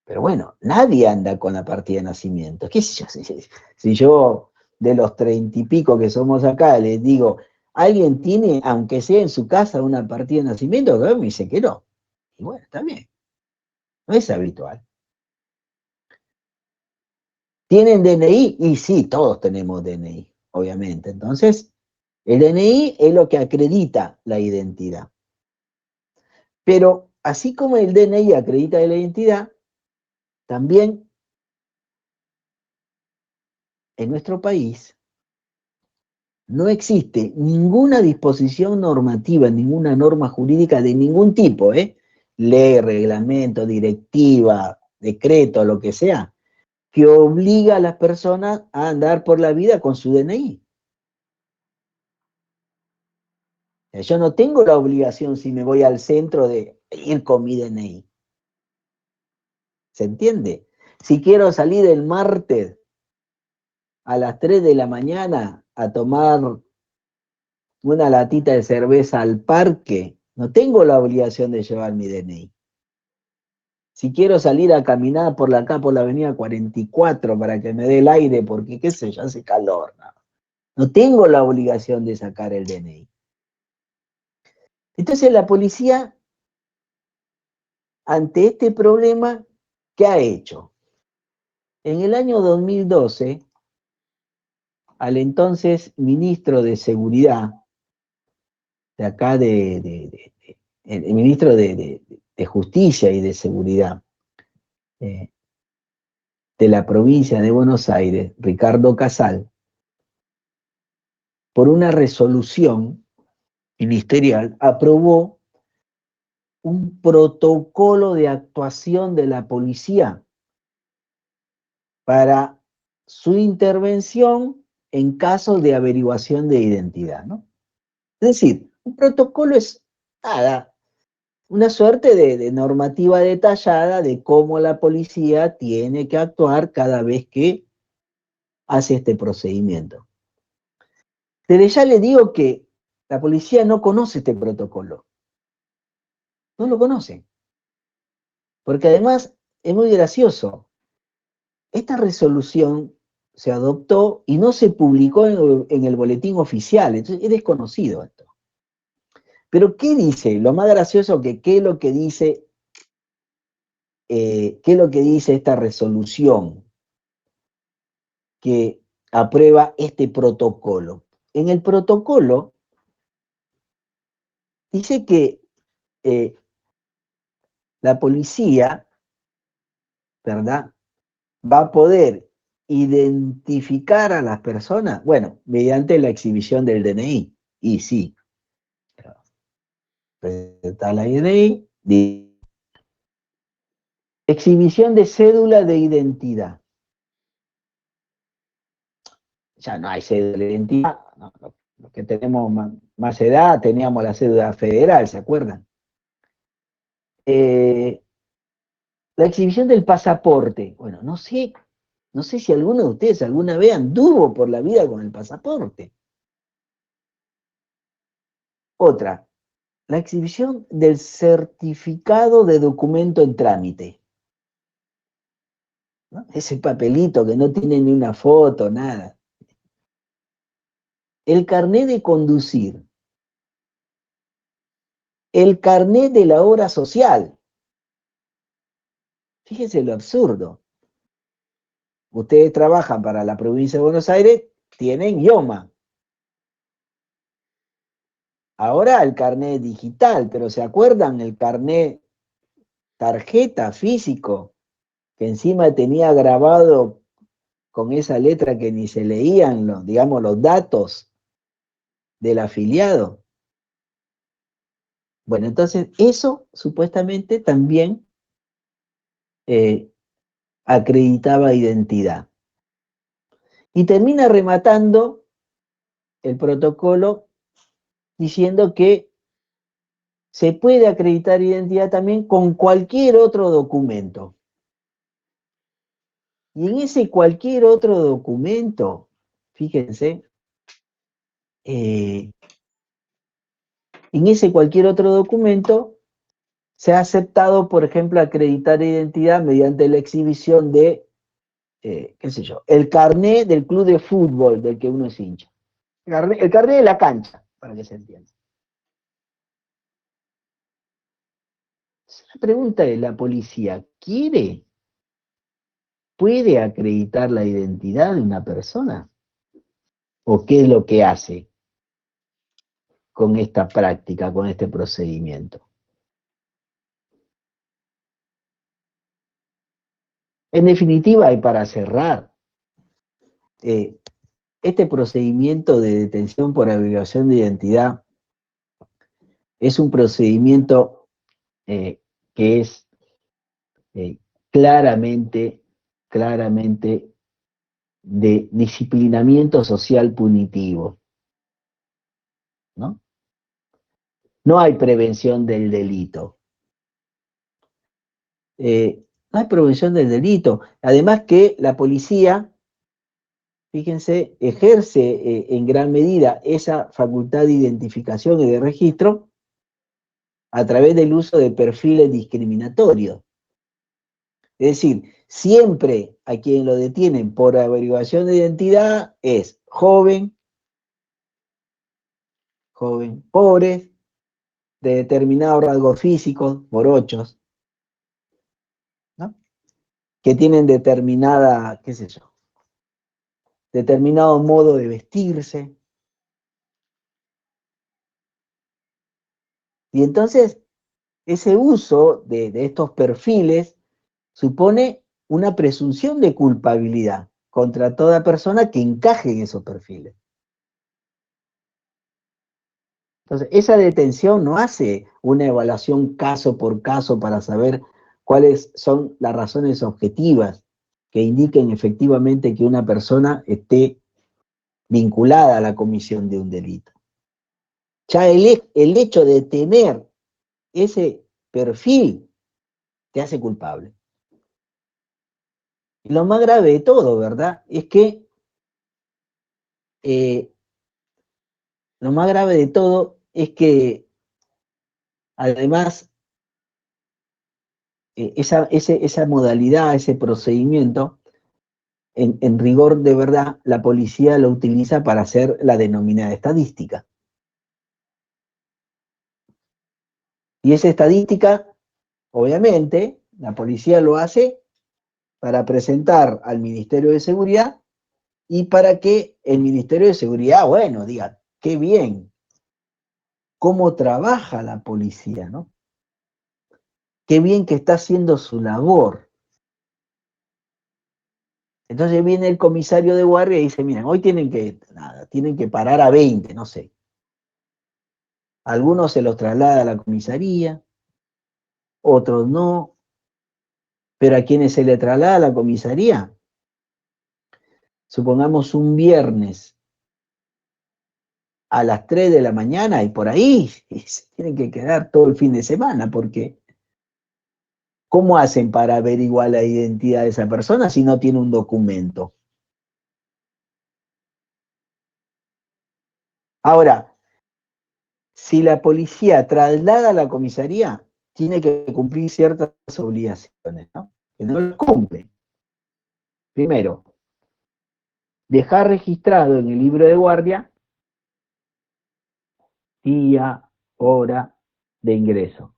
Pero bueno, nadie anda con la partida de nacimiento. ¿Qué sé yo? Si yo de los 30 y pico que somos acá les digo, ¿alguien tiene, aunque sea en su casa, una partida de nacimiento? Me dice que no. Y bueno, está bien. No es habitual. ¿Tienen DNI? Y sí, todos tenemos DNI, obviamente. Entonces, el DNI es lo que acredita la identidad. Pero así como el DNI acredita la identidad, también en nuestro país no existe ninguna disposición normativa, ninguna norma jurídica de ningún tipo, ley, reglamento, directiva, decreto, lo que sea, que obliga a las personas a andar por la vida con su DNI. Yo no tengo la obligación, si me voy al centro, de ir con mi DNI. ¿Se entiende? Si quiero salir el martes a las 3 de la mañana a tomar una latita de cerveza al parque, no tengo la obligación de llevar mi DNI. Si quiero salir a caminar acá por la avenida 44 para que me dé el aire, porque qué sé yo, hace calor. No tengo la obligación de sacar el DNI. Entonces la policía, ante este problema, ¿qué ha hecho? En el año 2012, al entonces ministro de Seguridad, de acá el ministro de Justicia y de Seguridad de la provincia de Buenos Aires, Ricardo Casal, por una resolución ministerial, aprobó un protocolo de actuación de la policía para su intervención en casos de averiguación de identidad, ¿no? Es decir, un protocolo es nada, una suerte de normativa detallada de cómo la policía tiene que actuar cada vez que hace este procedimiento. Desde ya le digo que la policía no conoce este protocolo. No lo conoce. Porque además es muy gracioso. Esta resolución se adoptó y no se publicó en el boletín oficial. Entonces es desconocido esto. Pero ¿qué dice? Lo más gracioso que qué es lo que dice esta resolución que aprueba este protocolo. En el protocolo dice que la policía, ¿verdad?, va a poder identificar a las personas, bueno, mediante la exhibición del DNI. Y sí, está la DNI, exhibición de cédula de identidad. Ya no hay cédula de identidad, no, los que tenemos más edad teníamos la cédula federal, ¿se acuerdan? La exhibición del pasaporte. Bueno, no sé si alguno de ustedes alguna vez anduvo por la vida con el pasaporte. Otra, la exhibición del certificado de documento en trámite. ¿No? Ese papelito que no tiene ni una foto, nada. El carnet de conducir. El carnet de la obra social. Fíjense lo absurdo. Ustedes trabajan para la provincia de Buenos Aires, tienen IOMA. Ahora el carnet digital, pero ¿se acuerdan el carnet tarjeta físico? Que encima tenía grabado con esa letra que ni se leían, digamos, los datos del afiliado. Bueno, entonces eso supuestamente también acreditaba identidad. Y termina rematando el protocolo diciendo que se puede acreditar identidad también con cualquier otro documento. Y en ese cualquier otro documento, fíjense, en ese cualquier otro documento se ha aceptado, por ejemplo, acreditar identidad mediante la exhibición de, qué sé yo, el carné del club de fútbol del que uno es hincha. El carné de la cancha, para que se entienda. La pregunta de la policía, ¿puede acreditar la identidad de una persona? ¿O qué es lo que hace con esta práctica, con este procedimiento? En definitiva, y para cerrar, este procedimiento de detención por averiguación de identidad es un procedimiento que es claramente de disciplinamiento social punitivo, ¿no? No hay prevención del delito. No hay prevención del delito. Además que la policía, fíjense, ejerce en gran medida esa facultad de identificación y de registro a través del uso de perfiles discriminatorios. Es decir, siempre a quien lo detienen por averiguación de identidad es joven, pobre, de determinados rasgos físicos, morochos, ¿no? Que tienen determinada, qué sé yo, determinado modo de vestirse. Y entonces, ese uso de estos perfiles supone una presunción de culpabilidad contra toda persona que encaje en esos perfiles. Entonces, esa detención no hace una evaluación caso por caso para saber cuáles son las razones objetivas que indiquen efectivamente que una persona esté vinculada a la comisión de un delito. Ya el hecho de tener ese perfil te hace culpable. Y lo más grave de todo, ¿verdad? Es que lo más grave de todo es que además esa modalidad, ese procedimiento, en rigor de verdad, la policía lo utiliza para hacer la denominada estadística. Y esa estadística, obviamente, la policía lo hace para presentar al Ministerio de Seguridad y para que el Ministerio de Seguridad, bueno, diga, qué bien, cómo trabaja la policía, ¿no? Qué bien que está haciendo su labor. Entonces viene el comisario de guardia y dice, miren, hoy tienen que parar a 20, no sé. Algunos se los traslada a la comisaría, otros no, pero a quienes se le traslada a la comisaría, supongamos un viernes a las 3 de la mañana y por ahí se tienen que quedar todo el fin de semana, porque ¿cómo hacen para averiguar la identidad de esa persona si no tiene un documento? Ahora, si la policía traslada a la comisaría, tiene que cumplir ciertas obligaciones, ¿no? Que no las cumple. Primero, dejar registrado en el libro de guardia día, hora de ingreso.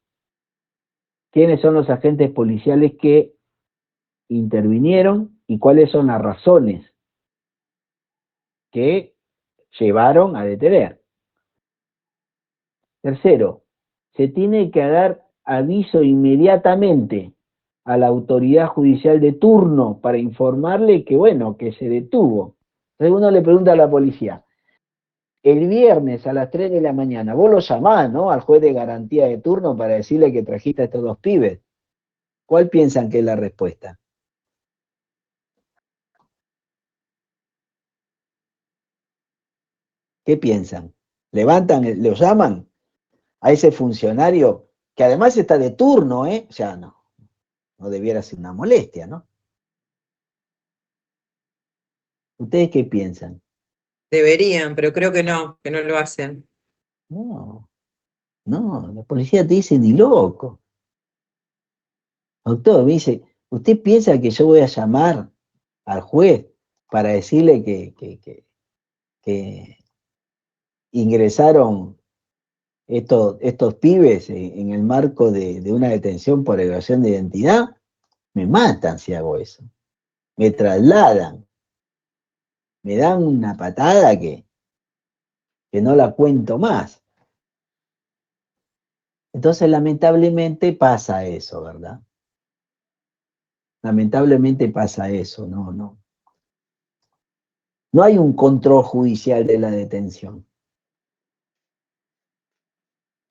¿Quiénes son los agentes policiales que intervinieron y cuáles son las razones que llevaron a detener? Tercero, se tiene que dar aviso inmediatamente a la autoridad judicial de turno para informarle que, bueno, que se detuvo. Entonces uno le pregunta a la policía, el viernes a las 3 de la mañana, vos lo llamás, ¿no?, al juez de garantía de turno para decirle que trajiste a estos dos pibes. ¿Cuál piensan que es la respuesta? ¿Qué piensan? ¿Levantan, lo llaman a ese funcionario que además está de turno, ¿eh? O sea, no debiera ser una molestia, ¿no? ¿Ustedes qué piensan? Deberían, pero creo que no lo hacen. No. No, la policía te dice ni loco. Doctor, me dice, ¿usted piensa que yo voy a llamar al juez para decirle que ingresaron estos pibes en el marco de una detención por evasión de identidad? Me matan si hago eso. Me trasladan. Me dan una patada que no la cuento más. Entonces, lamentablemente pasa eso, ¿verdad? Lamentablemente pasa eso, no hay un control judicial de la detención.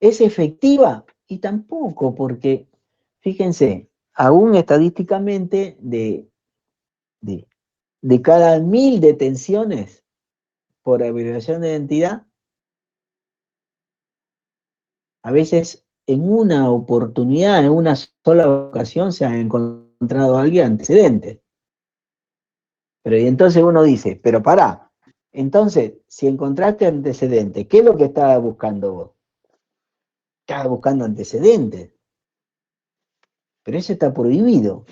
¿Es efectiva? Y tampoco, porque, fíjense, aún estadísticamente de cada 1000 detenciones por averiguación de identidad, a veces en una oportunidad, en una sola ocasión, se han encontrado alguien antecedentes. Pero y entonces uno dice, pero pará, entonces, si encontraste antecedentes, ¿qué es lo que estabas buscando vos? Estabas buscando antecedentes. Pero eso está prohibido.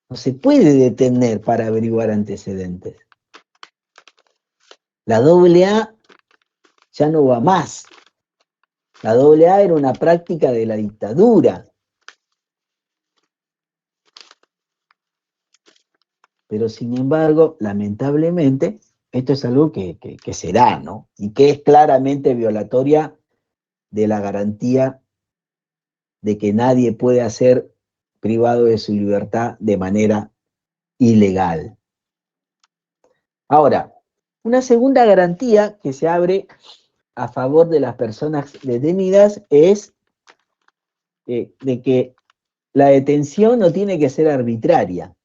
No se puede detener para averiguar antecedentes. La AA ya no va más. La AA era una práctica de la dictadura. Pero sin embargo, lamentablemente, esto es algo que se da, ¿no? Y que es claramente violatoria de la garantía de que nadie puede ser privado de su libertad de manera ilegal. Ahora, una segunda garantía que se abre a favor de las personas detenidas es de que la detención no tiene que ser arbitraria.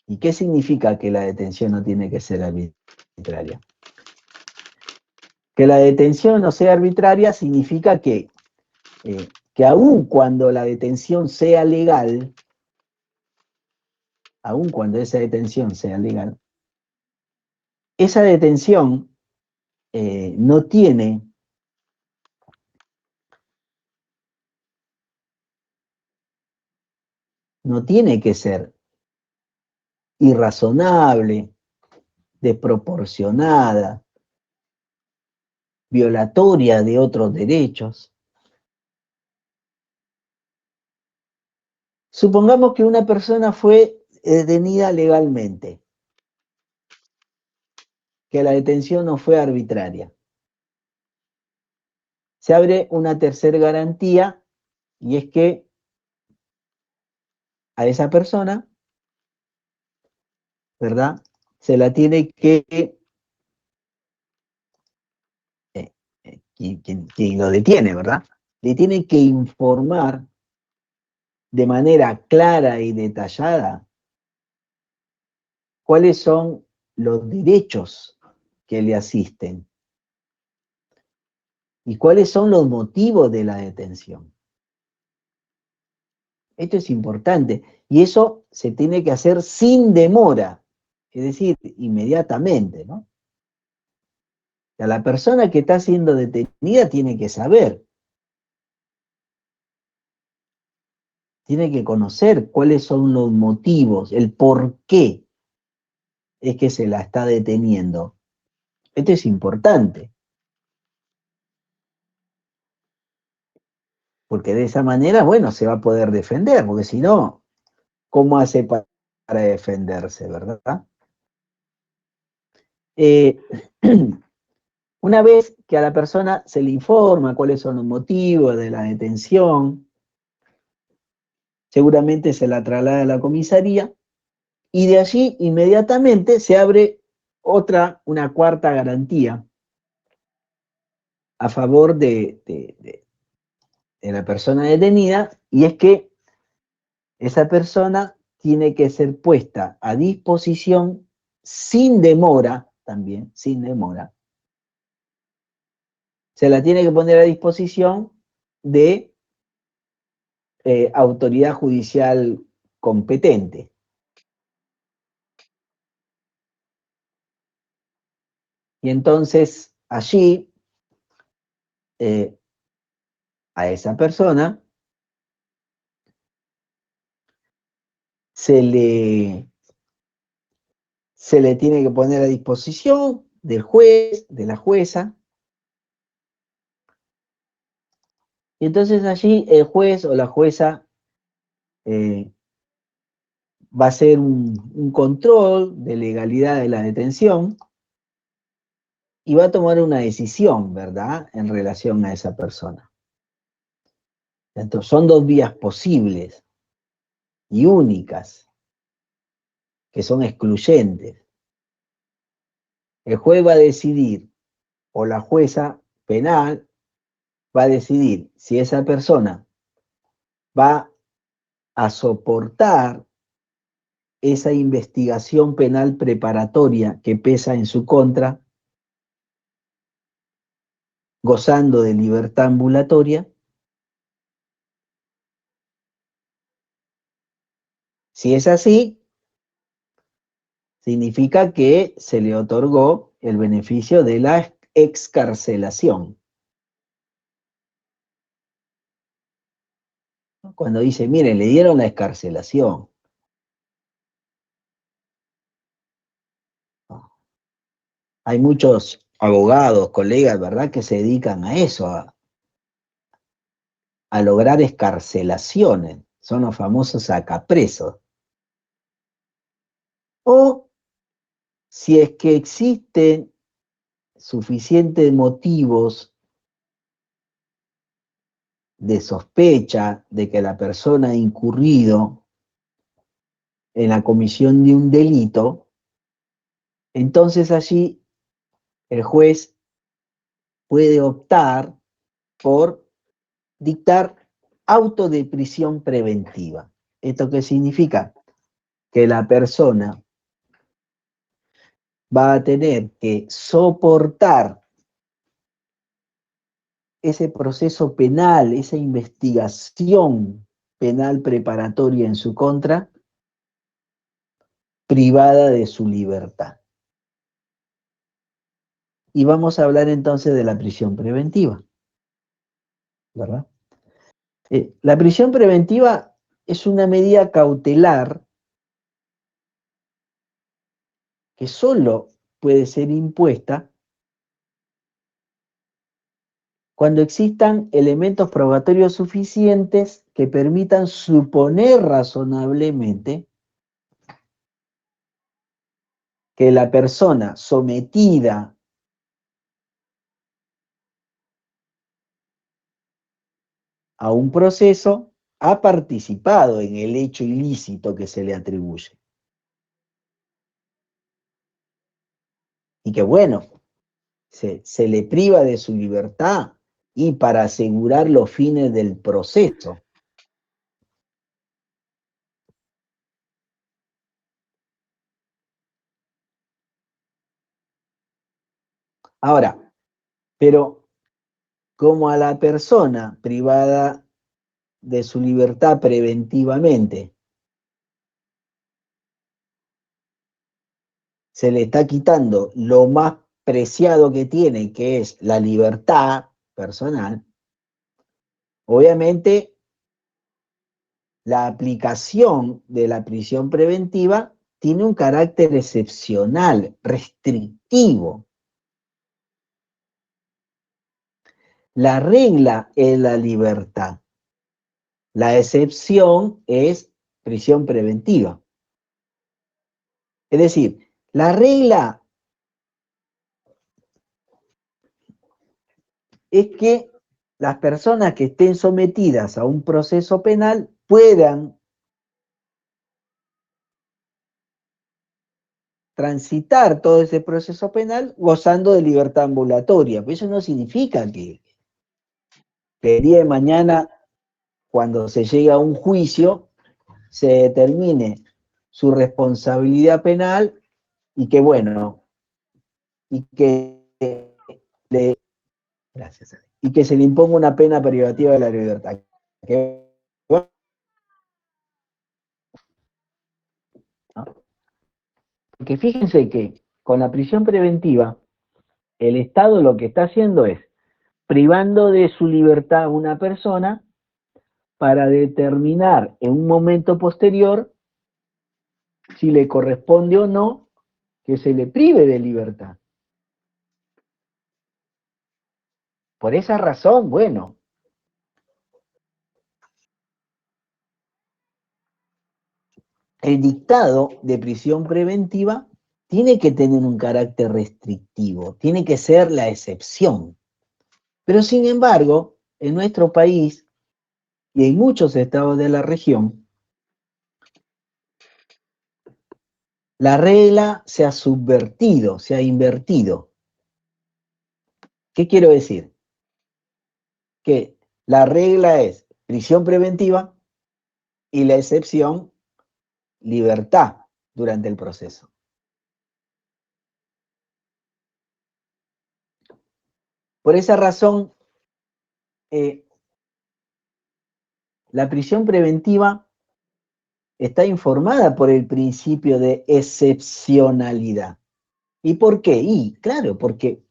¿Y qué significa que la detención no tiene que ser arbitraria? Que la detención no sea arbitraria significa que aun cuando la detención sea legal, aun cuando esa detención sea legal, esa detención no tiene que ser irrazonable, desproporcionada, violatoria de otros derechos. Supongamos que una persona fue detenida legalmente, que la detención no fue arbitraria. Se abre una tercera garantía, y es que a esa persona, ¿verdad?, se la tiene que, quien lo detiene, ¿verdad?, le tiene que informar de manera clara y detallada cuáles son los derechos que le asisten y cuáles son los motivos de la detención. Esto es importante y eso se tiene que hacer sin demora, es decir, inmediatamente, ¿no? O sea, la persona que está siendo detenida tiene que saber, tiene que conocer cuáles son los motivos, el por qué es que se la está deteniendo. Esto es importante. Porque de esa manera, bueno, se va a poder defender, porque si no, ¿cómo hace para defenderse, verdad? Una vez que a la persona se le informa cuáles son los motivos de la detención, seguramente se la traslada a la comisaría y de allí inmediatamente se abre una cuarta garantía a favor de la persona detenida, y es que esa persona tiene que ser puesta a disposición sin demora, también sin demora. Se la tiene que poner a disposición de autoridad judicial competente. Y entonces allí a esa persona se le tiene que poner a disposición del juez, de la jueza, y entonces allí el juez o la jueza va a hacer un control de legalidad de la detención y va a tomar una decisión, ¿verdad?, en relación a esa persona. Entonces, son dos vías posibles y únicas, que son excluyentes. El juez va a decidir, o la jueza penal va a decidir si esa persona va a soportar esa investigación penal preparatoria que pesa en su contra, gozando de libertad ambulatoria. Si es así, significa que se le otorgó el beneficio de la excarcelación. Cuando dice, miren, le dieron la excarcelación. Hay muchos abogados, colegas, ¿verdad?, que se dedican a eso, a lograr excarcelaciones. Son los famosos sacapresos. O si es que existen suficientes motivos de sospecha de que la persona ha incurrido en la comisión de un delito, entonces allí el juez puede optar por dictar auto de prisión preventiva. ¿Esto qué significa? Que la persona va a tener que soportar ese proceso penal, esa investigación penal preparatoria en su contra, privada de su libertad. Y vamos a hablar entonces de la prisión preventiva, ¿verdad? La prisión preventiva es una medida cautelar que solo puede ser impuesta cuando existan elementos probatorios suficientes que permitan suponer razonablemente que la persona sometida a un proceso ha participado en el hecho ilícito que se le atribuye. Y que bueno, se le priva de su libertad y para asegurar los fines del proceso. Ahora, pero como a la persona privada de su libertad preventivamente se le está quitando lo más preciado que tiene, que es la libertad personal, obviamente la aplicación de la prisión preventiva tiene un carácter excepcional, restrictivo. La regla es la libertad. La excepción es prisión preventiva. Es decir, la regla es que las personas que estén sometidas a un proceso penal puedan transitar todo ese proceso penal gozando de libertad ambulatoria. Pero eso no significa que el día de mañana, cuando se llegue a un juicio, se determine su responsabilidad penal y que, bueno, y que le, gracias, y que se le imponga una pena privativa de la libertad. Porque fíjense que con la prisión preventiva, el Estado lo que está haciendo es privando de su libertad a una persona para determinar en un momento posterior si le corresponde o no que se le prive de libertad. Por esa razón, bueno, el dictado de prisión preventiva tiene que tener un carácter restrictivo, tiene que ser la excepción. Pero sin embargo, en nuestro país y en muchos estados de la región, la regla se ha subvertido, se ha invertido. ¿Qué quiero decir? Que la regla es prisión preventiva y la excepción, libertad durante el proceso. Por esa razón, la prisión preventiva está informada por el principio de excepcionalidad. ¿Y por qué? Y claro, porque,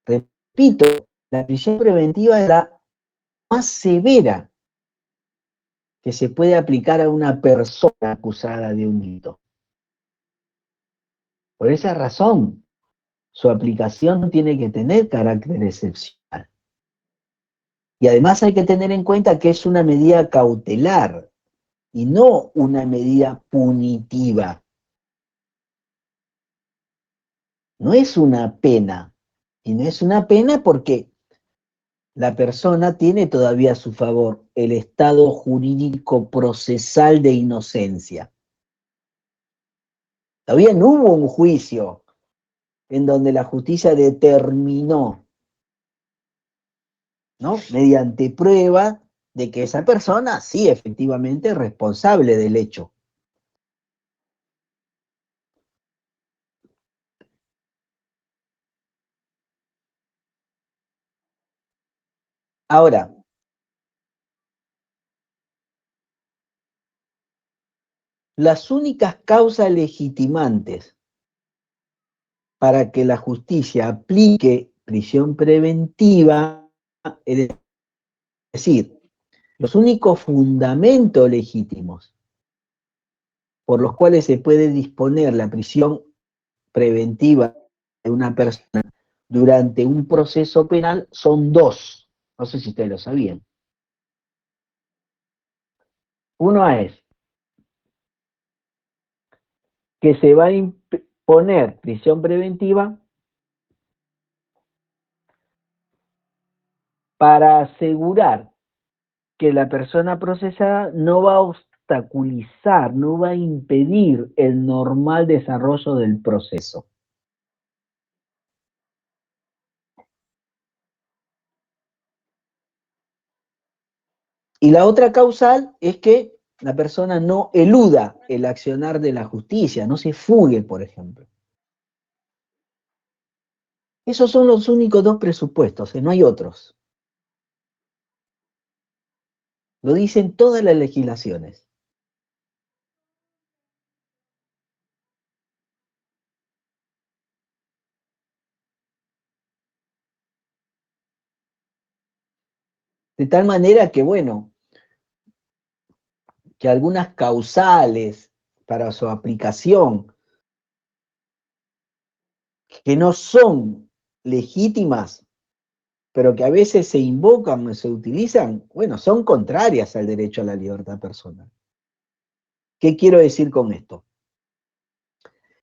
repito, la prisión preventiva es la más severa que se puede aplicar a una persona acusada de un delito. Por esa razón, su aplicación tiene que tener carácter excepcional. Y además hay que tener en cuenta que es una medida cautelar y no una medida punitiva. No es una pena. Y no es una pena porque la persona tiene todavía a su favor el estado jurídico procesal de inocencia. Todavía no hubo un juicio en donde la justicia determinó, ¿no?, mediante prueba de que esa persona sí efectivamente es responsable del hecho. Ahora, las únicas causas legitimantes para que la justicia aplique prisión preventiva, es decir, los únicos fundamentos legítimos por los cuales se puede disponer la prisión preventiva de una persona durante un proceso penal son dos. No sé si ustedes lo sabían. Uno es que se va a imponer prisión preventiva para asegurar que la persona procesada no va a obstaculizar, no va a impedir el normal desarrollo del proceso. Y la otra causal es que la persona no eluda el accionar de la justicia, no se fugue, por ejemplo. Esos son los únicos dos presupuestos, no hay otros. Lo dicen todas las legislaciones. De tal manera que, bueno, que algunas causales para su aplicación que no son legítimas, pero que a veces se invocan o se utilizan, bueno, son contrarias al derecho a la libertad personal. ¿Qué quiero decir con esto?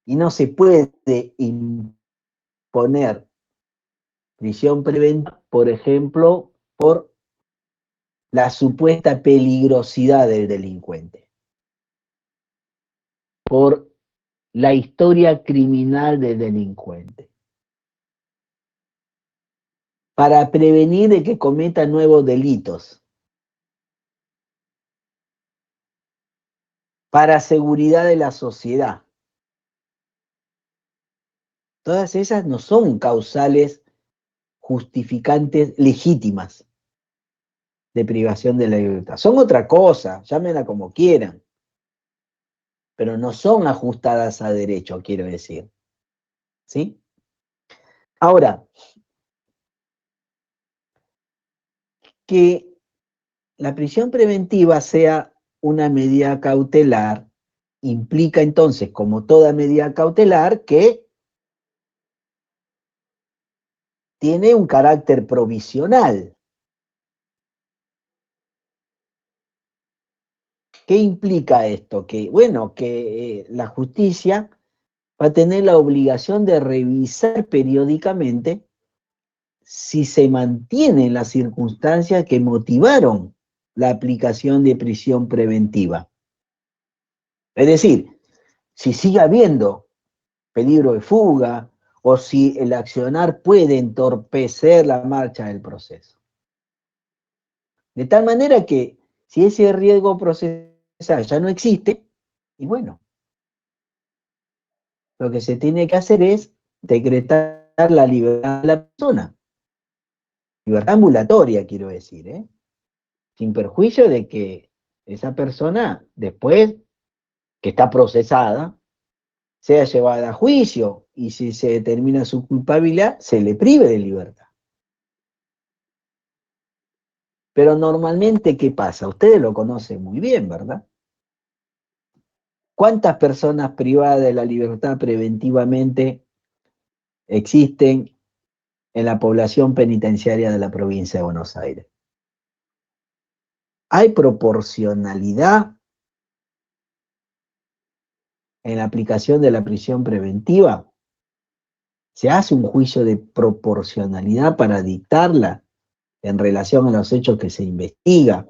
Y no se puede imponer prisión preventiva, por ejemplo, por la supuesta peligrosidad del delincuente, por la historia criminal del delincuente, para prevenir de que cometa nuevos delitos, para seguridad de la sociedad. Todas esas no son causales justificantes legítimas de privación de la libertad. Son otra cosa, llámenla como quieran, pero no son ajustadas a derecho, quiero decir. ¿Sí? Ahora, que la prisión preventiva sea una medida cautelar implica entonces, como toda medida cautelar, que tiene un carácter provisional. ¿Qué implica esto? Que, bueno, que la justicia va a tener la obligación de revisar periódicamente si se mantienen las circunstancias que motivaron la aplicación de prisión preventiva. Es decir, si sigue habiendo peligro de fuga o si el accionar puede entorpecer la marcha del proceso. De tal manera que si ese riesgo procesal ya no existe, y bueno, lo que se tiene que hacer es decretar la libertad de la persona. Libertad ambulatoria, quiero decir, ¿eh? Sin perjuicio de que esa persona, después que está procesada, sea llevada a juicio y si se determina su culpabilidad, se le prive de libertad. Pero normalmente, ¿qué pasa? Ustedes lo conocen muy bien, ¿verdad? ¿Cuántas personas privadas de la libertad preventivamente existen en la población penitenciaria de la provincia de Buenos Aires? ¿Hay proporcionalidad en la aplicación de la prisión preventiva? ¿Se hace un juicio de proporcionalidad para dictarla en relación a los hechos que se investiga?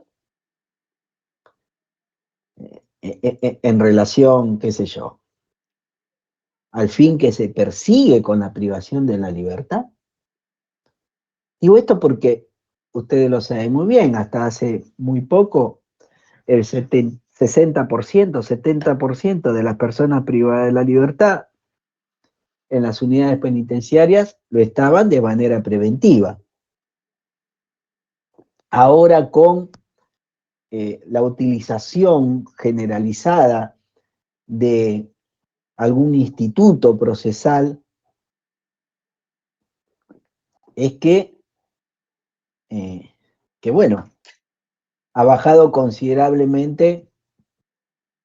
En relación, qué sé yo, al fin que se persigue con la privación de la libertad. Digo esto porque ustedes lo saben muy bien, hasta hace muy poco el 60%, 70% de las personas privadas de la libertad en las unidades penitenciarias lo estaban de manera preventiva. Ahora con la utilización generalizada de algún instituto procesal, es que bueno, ha bajado considerablemente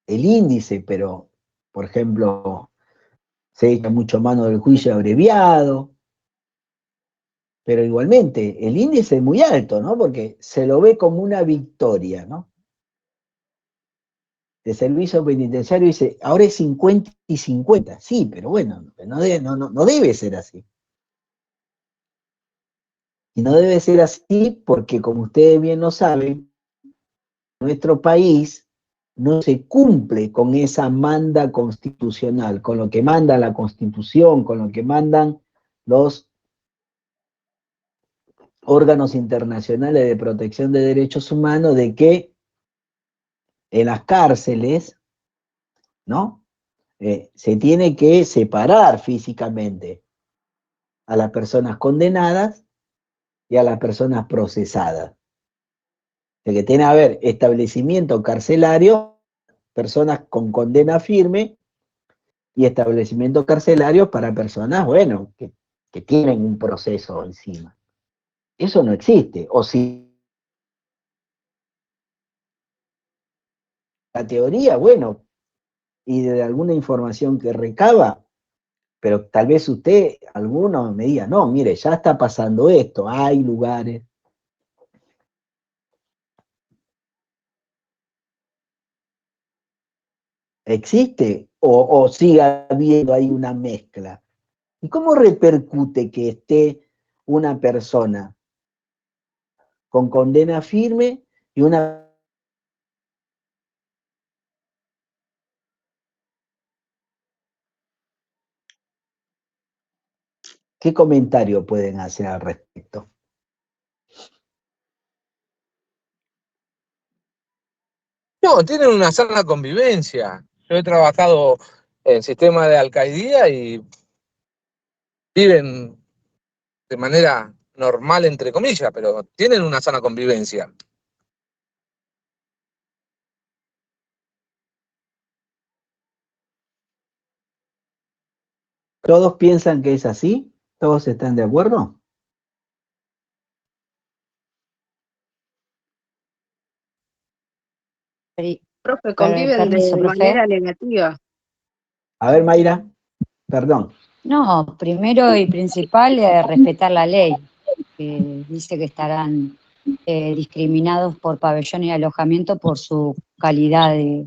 el índice, pero, por ejemplo, se echa mucho mano del juicio abreviado, pero igualmente el índice es muy alto, ¿no? Porque se lo ve como una victoria, ¿no? El servicio penitenciario dice, ahora es 50 y 50. Sí, pero bueno, no debe ser así. Y no debe ser así porque, como ustedes bien lo saben, nuestro país no se cumple con esa manda constitucional, con lo que manda la Constitución, con lo que mandan los órganos internacionales de protección de derechos humanos, de que en las cárceles, ¿no? Se tiene que separar físicamente a las personas condenadas y a las personas procesadas. De que tiene que haber establecimiento carcelario, personas con condena firme, y establecimientos carcelarios para personas, bueno, que tienen un proceso encima. Eso no existe. O si la teoría, bueno, y de alguna información que recaba, pero tal vez usted, alguno me diga, no, mire, ya está pasando esto, hay lugares. ¿Existe? O sigue habiendo ahí una mezcla. ¿Y cómo repercute que esté una persona con condena firme y una... ¿Qué comentario pueden hacer al respecto? No, tienen una sana convivencia. Yo he trabajado en sistema de alcaidía y viven de manera normal, entre comillas, pero tienen una sana convivencia. ¿Todos piensan que es así? ¿Todos están de acuerdo? Profe, conviven Permiso, de profe. manera negativa. A ver, Mayra, perdón. No, primero y principal, respetar la ley, que dice que estarán discriminados por pabellón y alojamiento por su calidad de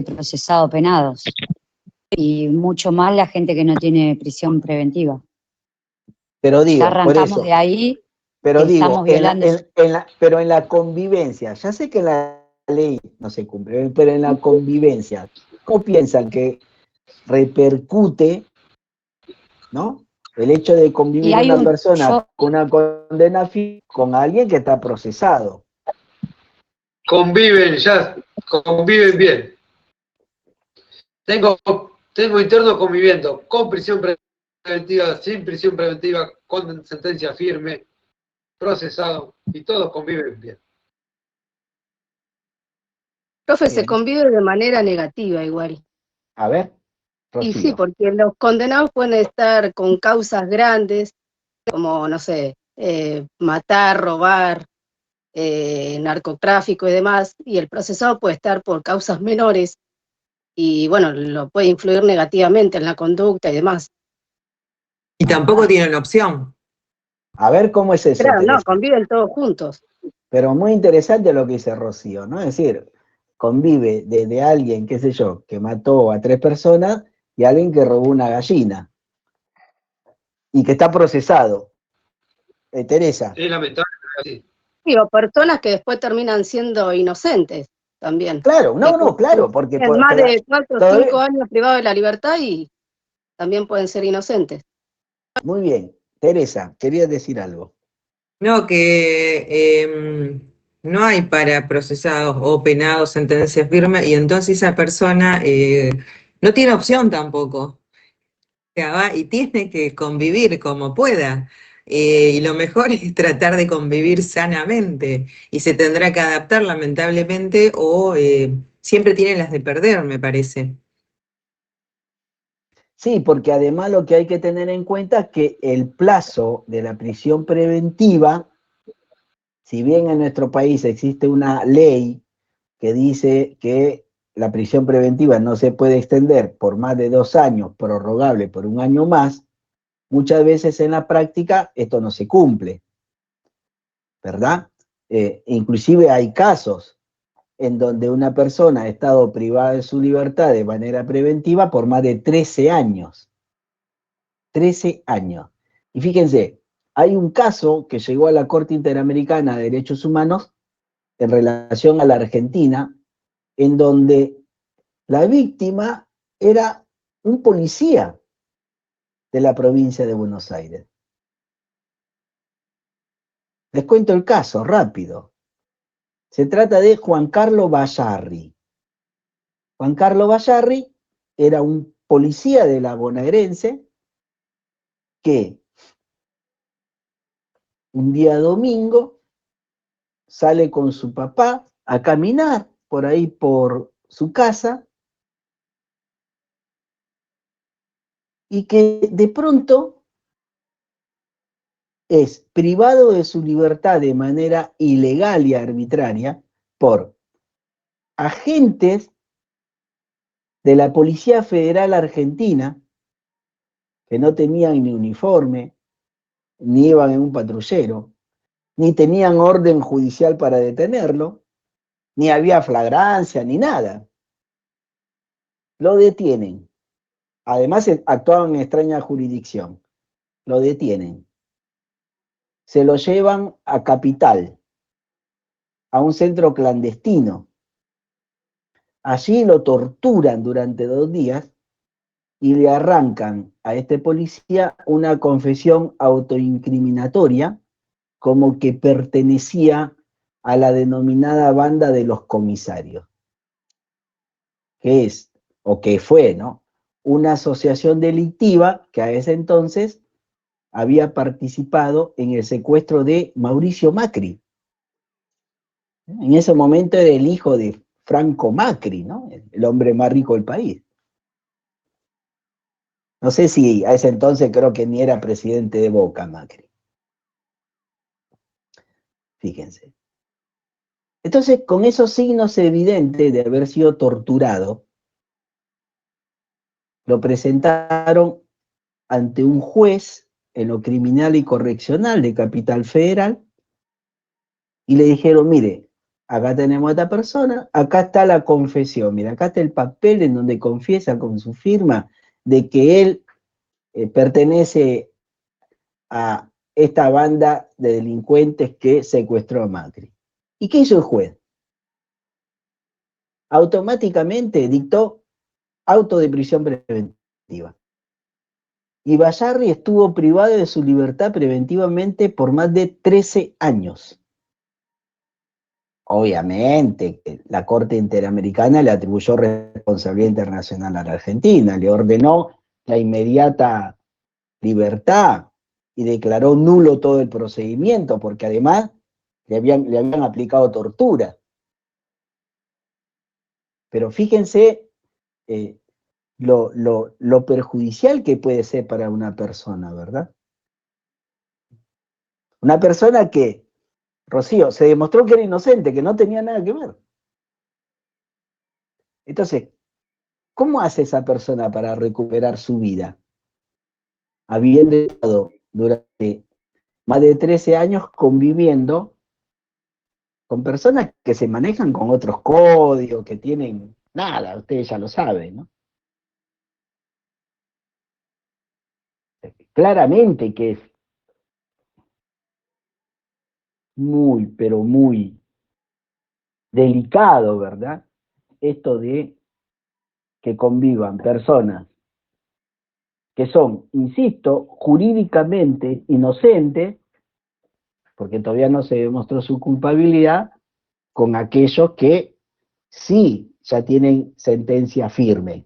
procesado penados. Y mucho más la gente que no tiene prisión preventiva. Pero Ya digo, por arrancamos eso, de ahí, pero digo, estamos violando. pero en la convivencia, ya sé que la ley no se cumple, pero en la convivencia, ¿cómo piensan que repercute, ¿no? El hecho de Y convivir hay una persona con una condena con alguien que está procesado? Conviven bien. Tengo internos conviviendo con prisión preventiva, sin prisión preventiva, con sentencia firme, procesado, y todos conviven bien. Profe, se Bien. convive de manera negativa igual. A ver, Y Rocío. sí, porque los condenados pueden estar con causas grandes, como, no sé, matar, robar, narcotráfico y demás, y el procesado puede estar por causas menores, y bueno, lo puede influir negativamente en la conducta y demás. Y tampoco tienen opción. A ver cómo es eso, Claro, no, Teresa. conviven todos juntos. Pero muy interesante lo que dice Rocío, ¿no? Es decir, convive desde alguien, qué sé yo, que mató a 3 personas y alguien que robó una gallina y que está procesado. Teresa. Es lamentable, pero así. Sí, o personas que después terminan siendo inocentes también. Claro, Que no, claro, porque tienen más pero de 4 o 5 años privados de la libertad y también pueden ser inocentes. muy bien. Teresa, querías decir algo. No, que no hay para procesados o penados sentencia firme y entonces esa persona no tiene opción tampoco. O sea, va y tiene que convivir como pueda. Y lo mejor es tratar de convivir sanamente y se tendrá que adaptar lamentablemente o siempre tiene las de perder, me parece. Sí, porque además lo que hay que tener en cuenta es que el plazo de la prisión preventiva, si bien en nuestro país existe una ley que dice que la prisión preventiva no se puede extender por más de 2 años, prorrogable por 1 año más, muchas veces en la práctica esto no se cumple, ¿verdad? Inclusive hay casos en donde una persona ha estado privada de su libertad de manera preventiva por más de 13 años. 13 años. Y fíjense, hay un caso que llegó a la Corte Interamericana de Derechos Humanos en relación a la Argentina, en donde la víctima era un policía de la provincia de Buenos Aires. Les cuento el caso rápido. Se trata de Juan Carlos Bayarri. Juan Carlos Bayarri era un policía de la bonaerense que un día domingo sale con su papá a caminar por ahí por su casa y que de pronto es privado de su libertad de manera ilegal y arbitraria por agentes de la Policía Federal Argentina que no tenían ni uniforme, ni iban en un patrullero, ni tenían orden judicial para detenerlo, ni había flagrancia, ni nada. Lo detienen. Además, actuaban en extraña jurisdicción. Lo detienen. Se lo llevan a Capital, a un centro clandestino. Allí lo torturan durante 2 días y le arrancan a este policía una confesión autoincriminatoria como que pertenecía a la denominada banda de los comisarios, que es, o que fue, ¿no? Una asociación delictiva que a ese entonces había participado en el secuestro de Mauricio Macri. En ese momento era el hijo de Franco Macri, ¿no? El hombre más rico del país. No sé si a ese entonces creo que ni era presidente de Boca Macri. Fíjense. Entonces, con esos signos evidentes de haber sido torturado, lo presentaron ante un juez en lo criminal y correccional de Capital Federal y le dijeron, mire, acá tenemos a esta persona, acá está la confesión, mira, acá está el papel en donde confiesa con su firma de que él pertenece a esta banda de delincuentes que secuestró a Macri. ¿Y qué hizo el juez? Automáticamente dictó auto de prisión preventiva. Y Bayarri estuvo privado de su libertad preventivamente por más de 13 años. Obviamente, la Corte Interamericana le atribuyó responsabilidad internacional a la Argentina, le ordenó la inmediata libertad y declaró nulo todo el procedimiento, porque además le habían aplicado tortura. Pero fíjense lo perjudicial que puede ser para una persona, ¿verdad? Una persona que, Rocío, se demostró que era inocente, que no tenía nada que ver. Entonces, ¿cómo hace esa persona para recuperar su vida? Habiendo estado durante más de 13 años conviviendo con personas que se manejan con otros códigos, que tienen nada, ustedes ya lo saben, ¿no? Claramente que es muy, pero muy delicado, ¿verdad? Esto de que convivan personas que son, insisto, jurídicamente inocentes, porque todavía no se demostró su culpabilidad, con aquellos que sí ya tienen sentencia firme.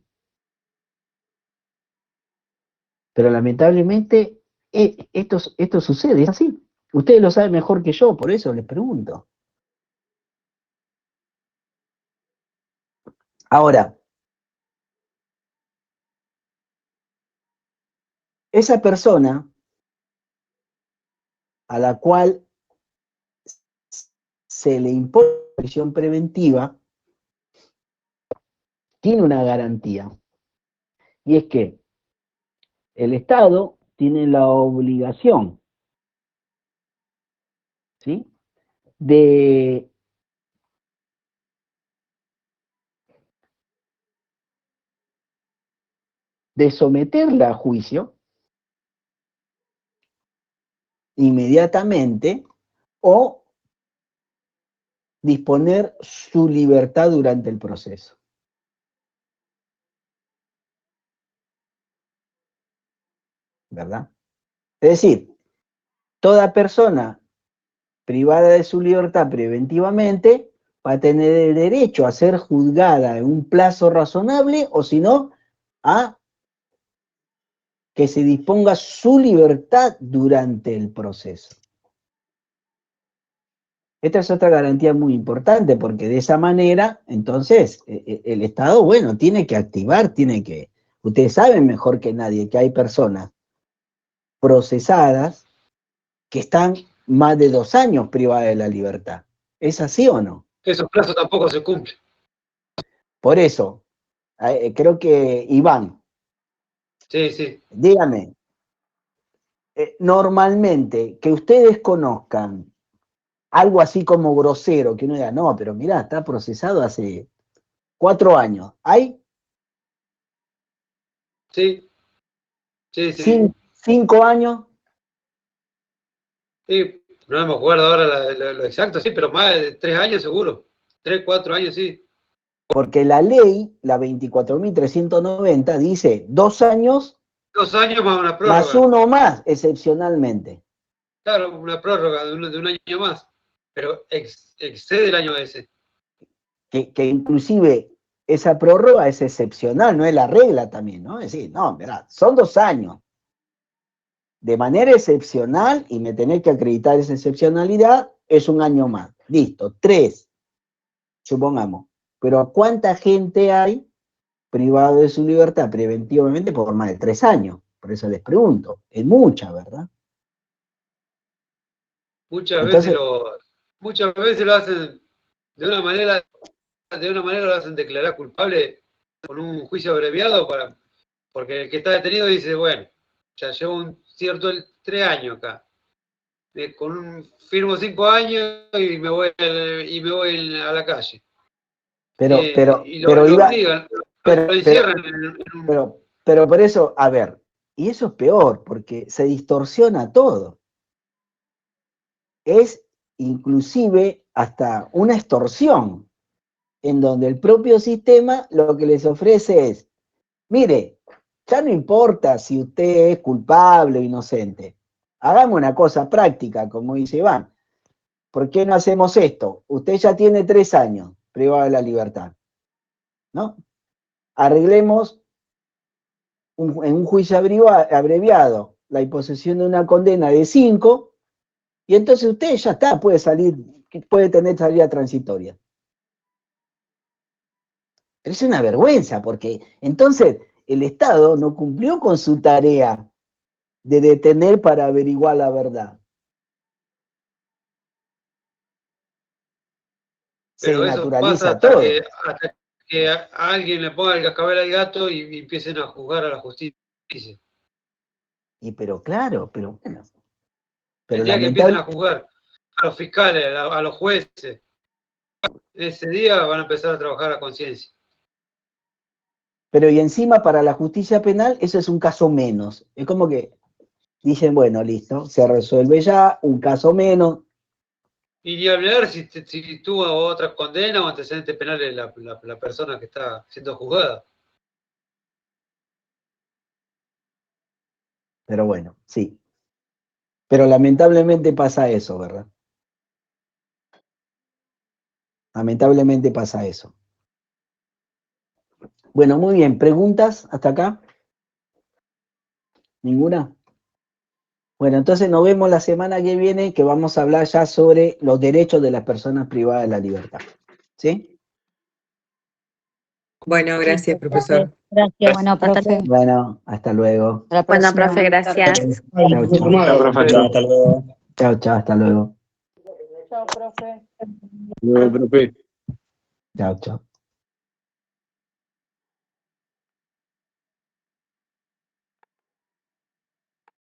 Pero lamentablemente esto sucede, es así. Ustedes lo saben mejor que yo, por eso les pregunto. Ahora, esa persona a la cual se le impone prisión preventiva tiene una garantía, y es que el Estado tiene la obligación, ¿sí?, de someterla a juicio inmediatamente o disponer su libertad durante el proceso. ¿Verdad? Es decir, toda persona privada de su libertad preventivamente va a tener el derecho a ser juzgada en un plazo razonable, o si no, a que se disponga su libertad durante el proceso. Esta es otra garantía muy importante, porque de esa manera, entonces, el Estado, bueno, tiene que activar, ustedes saben mejor que nadie que hay personas procesadas que están más de 2 años privadas de la libertad. ¿Es así o no? Esos plazos tampoco se cumplen. Por eso, creo que Iván, Sí. dígame, normalmente que ustedes conozcan algo así como grosero, que uno diga, no, pero mirá, está procesado hace 4 años. ¿Hay? Sí. 5 años. Sí, no me acuerdo ahora lo exacto, sí, pero más de 3 años seguro. 3, 4 años, sí. Porque la ley, la 24.390, dice 2 años 2 años más una más prórroga. 1 más, excepcionalmente. Claro, una prórroga de un año más, pero excede el año ese. Que inclusive esa prórroga es excepcional, no es la regla también, ¿no? Es decir, no, mirá, son 2 años. De manera excepcional, y me tenés que acreditar esa excepcionalidad, es 1 año más. Listo, 3, supongamos. Pero ¿cuánta gente hay privado de su libertad preventivamente por más de 3 años? Por eso les pregunto. Es mucha, ¿verdad? Muchas Entonces, veces lo hacen de una manera lo hacen declarar culpable con un juicio abreviado porque el que está detenido dice, bueno, ya llevo un cierto 3 años acá. Firmo 5 años y me voy a la calle. Y lo obligan, lo encierran pero por eso, a ver, y eso es peor, porque se distorsiona todo. Es inclusive hasta una extorsión, en donde el propio sistema lo que les ofrece es, mire, ya no importa si usted es culpable o inocente, hagamos una cosa práctica, como dice Iván. ¿Por qué no hacemos esto? Usted ya tiene 3 años privado de la libertad, ¿no? Arreglemos en un juicio abreviado la imposición de una condena de 5, y entonces usted ya está, puede tener salida transitoria. Pero es una vergüenza, porque entonces el Estado no cumplió con su tarea de detener para averiguar la verdad. Pero Se eso naturaliza pasa todo. hasta que a alguien le ponga el cascabel al gato y empiecen a juzgar a la justicia. Pero claro, pero bueno. El día que empiecen a juzgar a los fiscales, a los jueces, ese día van a empezar a trabajar a conciencia. Pero y encima para la justicia penal eso es un caso menos. Es como que dicen, bueno, listo, se resuelve ya, un caso menos. Y ni hablar si tuvo otra condena o antecedentes penales la persona que está siendo juzgada. Pero bueno, sí. Pero lamentablemente pasa eso, ¿verdad? Lamentablemente pasa eso. Bueno, muy bien. ¿Preguntas hasta acá? ¿Ninguna? Bueno, entonces nos vemos la semana que viene, que vamos a hablar ya sobre los derechos de las personas privadas de la libertad. ¿Sí? Bueno, gracias, profesor. Gracias, bueno, profe. Bueno, hasta luego. Hasta la Bueno, próxima. profe, gracias. Chao, chao. Chao, profe. Chao, hasta luego. Chao, chao, hasta luego. Chao, profe. Profe. Chao, chao.